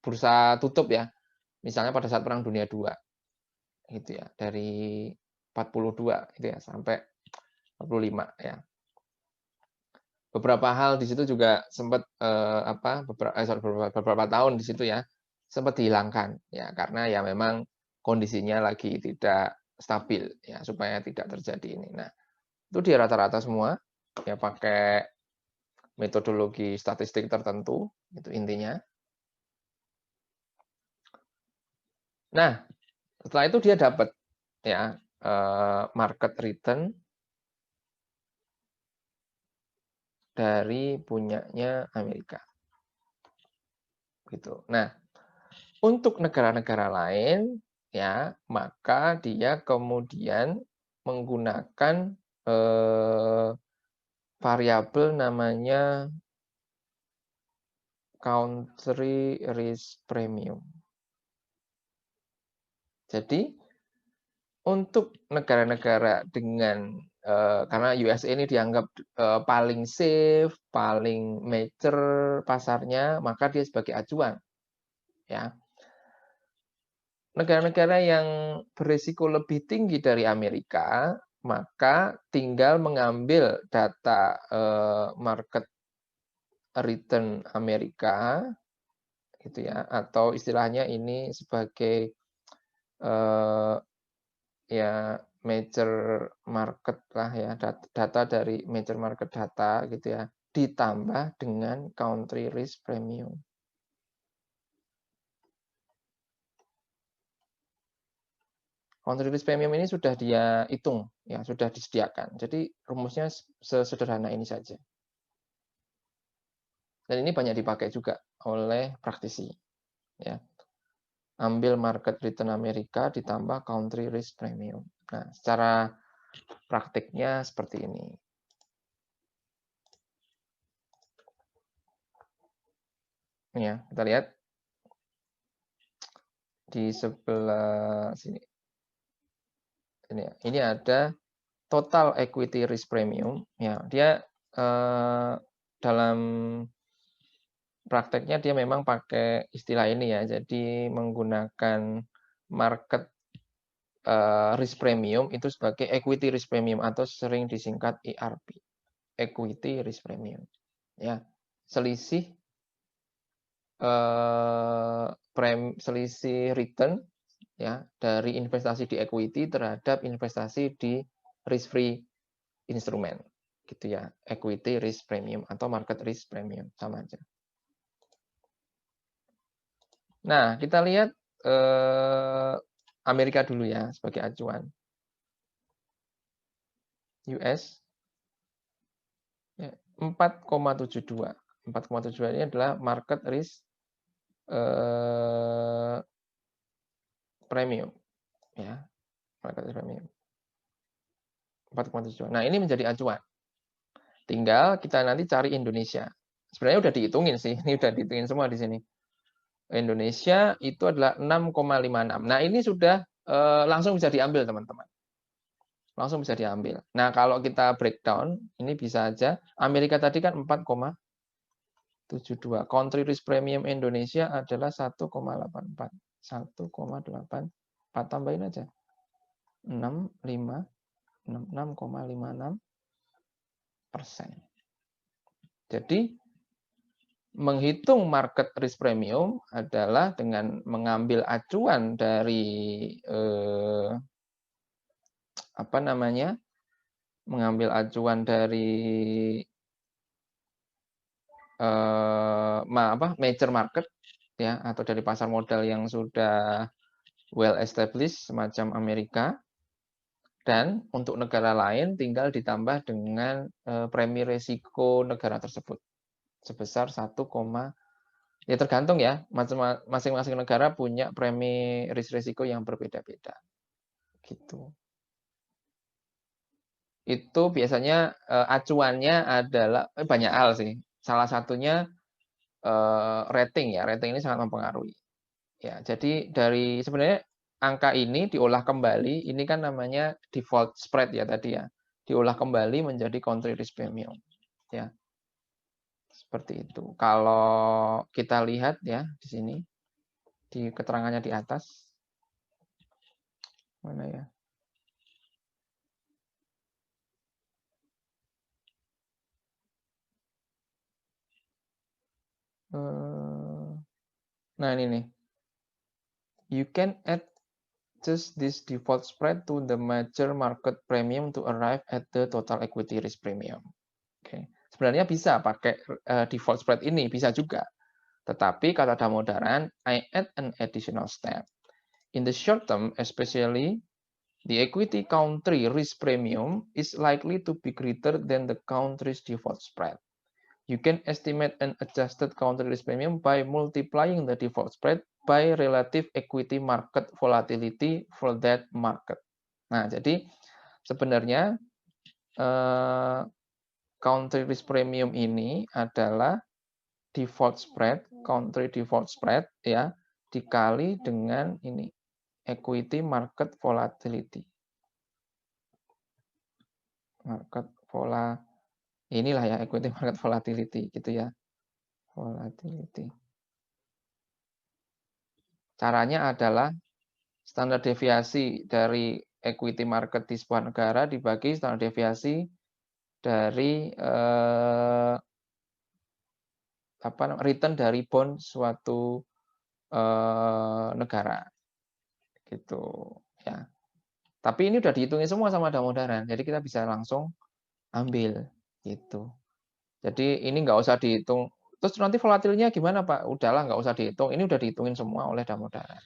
bursa tutup ya, misalnya pada saat Perang Dunia II, gitu ya, dari 42 itu ya sampai 45 ya. Beberapa hal di situ juga sempat beberapa tahun di situ ya sempat dihilangkan ya, karena ya memang kondisinya lagi tidak stabil ya, supaya tidak terjadi ini. Nah, itu dia rata-rata semua ya pakai metodologi statistik tertentu, itu intinya. Nah, setelah itu dia dapat ya market return dari punyanya Amerika. Gitu. Nah, untuk negara-negara lain ya, maka dia kemudian menggunakan variabel namanya country risk premium. Jadi untuk negara-negara dengan karena USA ini dianggap paling safe, paling mature pasarnya, maka dia sebagai acuan. Ya. Negara-negara yang berisiko lebih tinggi dari Amerika, maka tinggal mengambil data market return Amerika, gitu ya, atau istilahnya ini sebagai ya major market lah ya, data dari major market data gitu ya, ditambah dengan country risk premium. Country risk premium ini sudah dia hitung, ya sudah disediakan. Jadi rumusnya sesederhana ini saja. Dan ini banyak dipakai juga oleh praktisi. Ya. Ambil market return Amerika ditambah country risk premium. Nah, secara praktiknya seperti ini. Ya, kita lihat di sebelah sini. Ini ada total equity risk premium. Ya, dia dalam prakteknya dia memang pakai istilah ini ya. Jadi menggunakan market risk premium itu sebagai equity risk premium atau sering disingkat ERP, equity risk premium. Ya, selisih selisih return ya dari investasi di equity terhadap investasi di risk free instrumen gitu ya, equity risk premium atau market risk premium sama aja. Nah, kita lihat Amerika dulu ya sebagai acuan. US 4,72. 4,72 ini adalah market risk premium ya. Market risk premium. 4,72. Nah, ini menjadi acuan. Tinggal kita nanti cari Indonesia. Sebenarnya udah dihitungin sih, ini udah dihitungin semua di sini. Indonesia itu adalah 6,56. Nah, ini sudah langsung bisa diambil, teman-teman. Langsung bisa diambil. Nah, kalau kita breakdown, ini bisa aja. Amerika tadi kan 4,72. Country risk premium Indonesia adalah 1,84. 1,84 tambahin aja. 6,56%. Jadi, menghitung market risk premium adalah dengan mengambil acuan dari mengambil acuan dari major market ya, atau dari pasar modal yang sudah well established semacam Amerika, dan untuk negara lain tinggal ditambah dengan premi resiko negara tersebut sebesar 1, ya tergantung ya, masing-masing negara punya premi risiko yang berbeda-beda. Gitu. Itu biasanya acuannya adalah banyak hal sih. Salah satunya rating ya. Rating ini sangat mempengaruhi. Ya, jadi dari sebenarnya angka ini diolah kembali, ini kan namanya default spread ya tadi ya. Diolah kembali menjadi country risk premium. Ya. Seperti itu. Kalau kita lihat ya di sini, di keterangannya di atas. Mana ya? Nah ini nih. You can adjust this default spread to the major market premium to arrive at the total equity risk premium. Oke. Sebenarnya bisa pakai default spread ini, bisa juga. Tetapi kata Damodaran, I add an additional step. In the short term, especially, the equity country risk premium is likely to be greater than the country's default spread. You can estimate an adjusted country risk premium by multiplying the default spread by relative equity market volatility for that market. Nah, jadi sebenarnya country risk premium ini adalah default spread, country default spread ya, dikali dengan ini equity market volatility. market inilah ya, equity market volatility gitu ya. Volatility. Caranya adalah standar deviasi dari equity market di sebuah negara dibagi standar deviasi dari return dari bond suatu negara gitu ya. Tapi ini udah dihitungin semua sama Damodaran, jadi kita bisa langsung ambil gitu. Jadi ini nggak usah dihitung. Terus nanti volatilnya gimana Pak? Udahlah nggak usah dihitung. Ini udah dihitungin semua oleh Damodaran.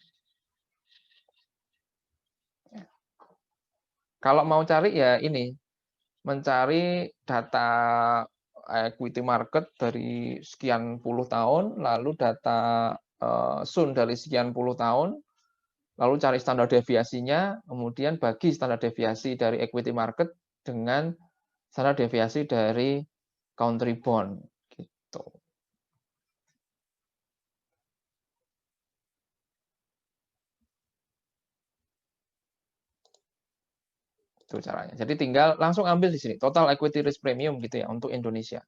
Ya. Kalau mau cari ya ini, mencari data equity market dari sekian puluh tahun, lalu data Sun dari sekian puluh tahun, lalu cari standar deviasinya, kemudian bagi standar deviasi dari equity market dengan standar deviasi dari country bond gitu. Itu caranya. Jadi tinggal langsung ambil di sini total equity risk premium gitu ya untuk Indonesia.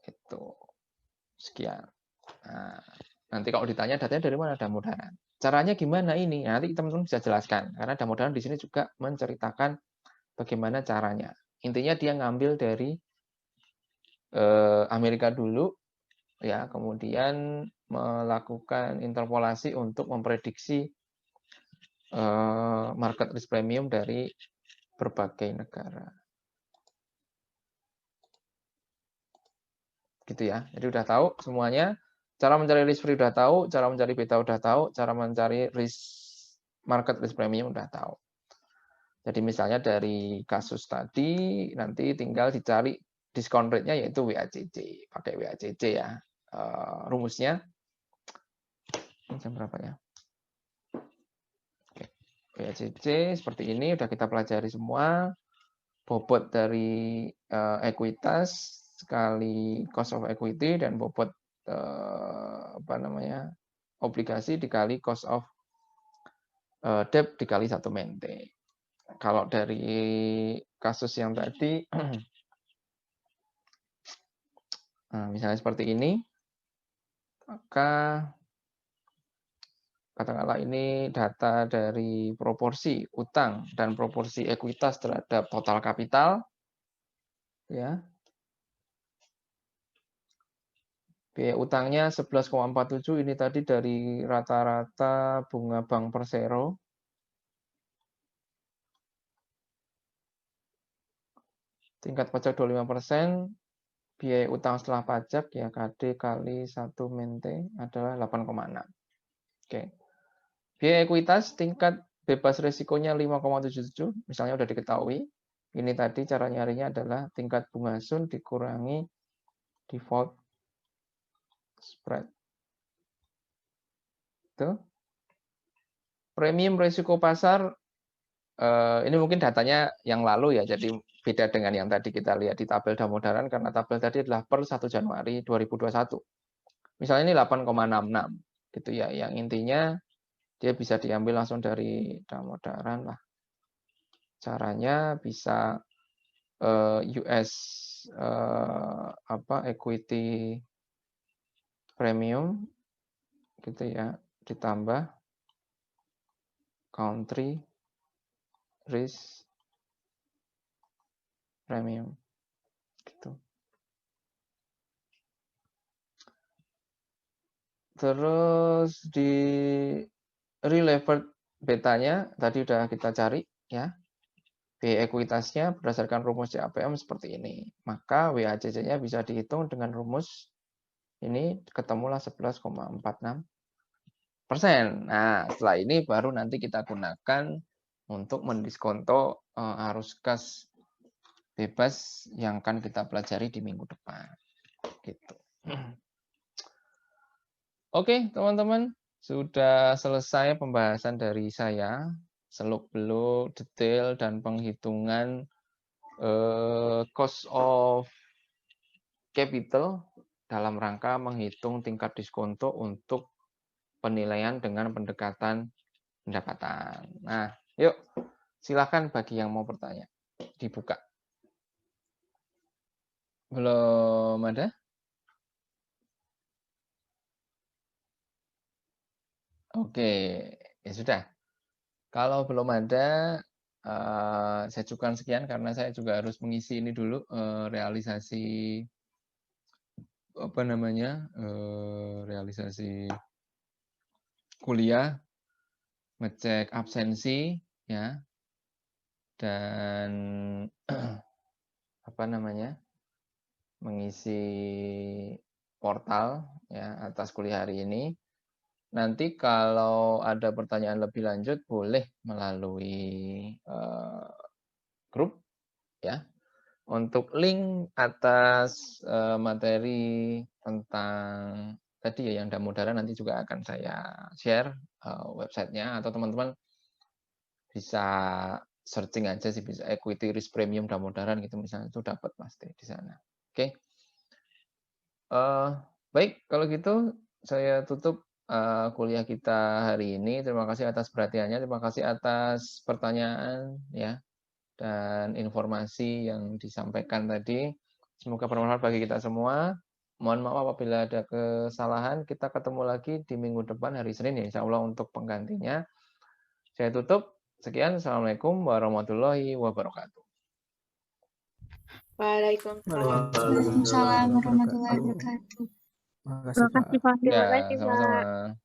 Itu sekian. Nah, nanti kalau ditanya datanya dari mana Damodaran. Caranya gimana ini? Nanti teman-teman bisa jelaskan karena Damodaran di sini juga menceritakan bagaimana caranya. Intinya dia ngambil dari Amerika dulu ya, kemudian melakukan interpolasi untuk memprediksi market risk premium dari berbagai negara. Gitu ya. Jadi udah tahu semuanya. Cara mencari risk free udah tahu, cara mencari beta udah tahu, cara mencari market risk premium udah tahu. Jadi misalnya dari kasus tadi nanti tinggal dicari diskon rate-nya yaitu WACC. Pakai WACC ya. Rumusnya jam berapa ya? Oke. WACC seperti ini udah kita pelajari semua. Bobot dari ekuitas sekali cost of equity dan bobot obligasi dikali cost of debt dikali 1 mente. Kalau dari kasus yang tadi misalnya seperti ini, maka katakanlah ini data dari proporsi utang dan proporsi ekuitas terhadap total kapital ya. Biaya utangnya 11,47 ini tadi dari rata-rata bunga bank Persero. Tingkat pajak 25%, biaya utang setelah pajak ya KD kali 1 mente adalah 8,6. Oke. Biaya ekuitas tingkat bebas risikonya 5,77, misalnya udah diketahui. Ini tadi cara nyarinya adalah tingkat bunga Sun dikurangi default spread. Itu. Premium risiko pasar ini mungkin datanya yang lalu ya, jadi beda dengan yang tadi kita lihat di tabel Damodaran karena tabel tadi adalah per 1 Januari 2021. Misalnya ini 8,66 gitu ya, yang intinya dia bisa diambil langsung dari Damodaran lah. Caranya bisa US equity premium gitu ya, ditambah country risk premium gitu. Terus di relevered betanya tadi udah kita cari ya. Biaya ekuitasnya berdasarkan rumus CAPM seperti ini. Maka WACC-nya bisa dihitung dengan rumus ini, ketemulah 11,46%. Nah, setelah ini baru nanti kita gunakan untuk mendiskonto arus kas bebas yang akan kita pelajari di minggu depan. Gitu. Oke, teman-teman, sudah selesai pembahasan dari saya. Seluk-beluk, detail, dan penghitungan cost of capital dalam rangka menghitung tingkat diskonto untuk penilaian dengan pendekatan pendapatan. Nah, yuk Silakan bagi yang mau bertanya. Dibuka. Belum ada? Oke, ya sudah. Kalau belum ada, saya cukupkan sekian karena saya juga harus mengisi ini dulu, realisasi apa namanya, realisasi kuliah, ngecek absensi ya, dan apa namanya, mengisi portal ya atas kuliah hari ini. Nanti kalau ada pertanyaan lebih lanjut boleh melalui grup ya. Untuk link atas materi tentang tadi ya yang Damodara nanti juga akan saya share websitenya, atau teman-teman bisa searching aja sih, bisa equity risk premium Damodara gitu misalnya, itu dapat pasti di sana. Oke. Baik, kalau gitu saya tutup kuliah kita hari ini. Terima kasih atas perhatiannya, terima kasih atas pertanyaan ya dan informasi yang disampaikan tadi. Semoga bermanfaat bagi kita semua. Mohon maaf apabila ada kesalahan. Kita ketemu lagi di minggu depan hari Senin ya, insya Allah untuk penggantinya. Saya tutup. Sekian. Assalamualaikum warahmatullahi wabarakatuh. Waalaikumsalam warahmatullahi wabarakatuh. Terima kasih, Pak. Ya, sama-sama.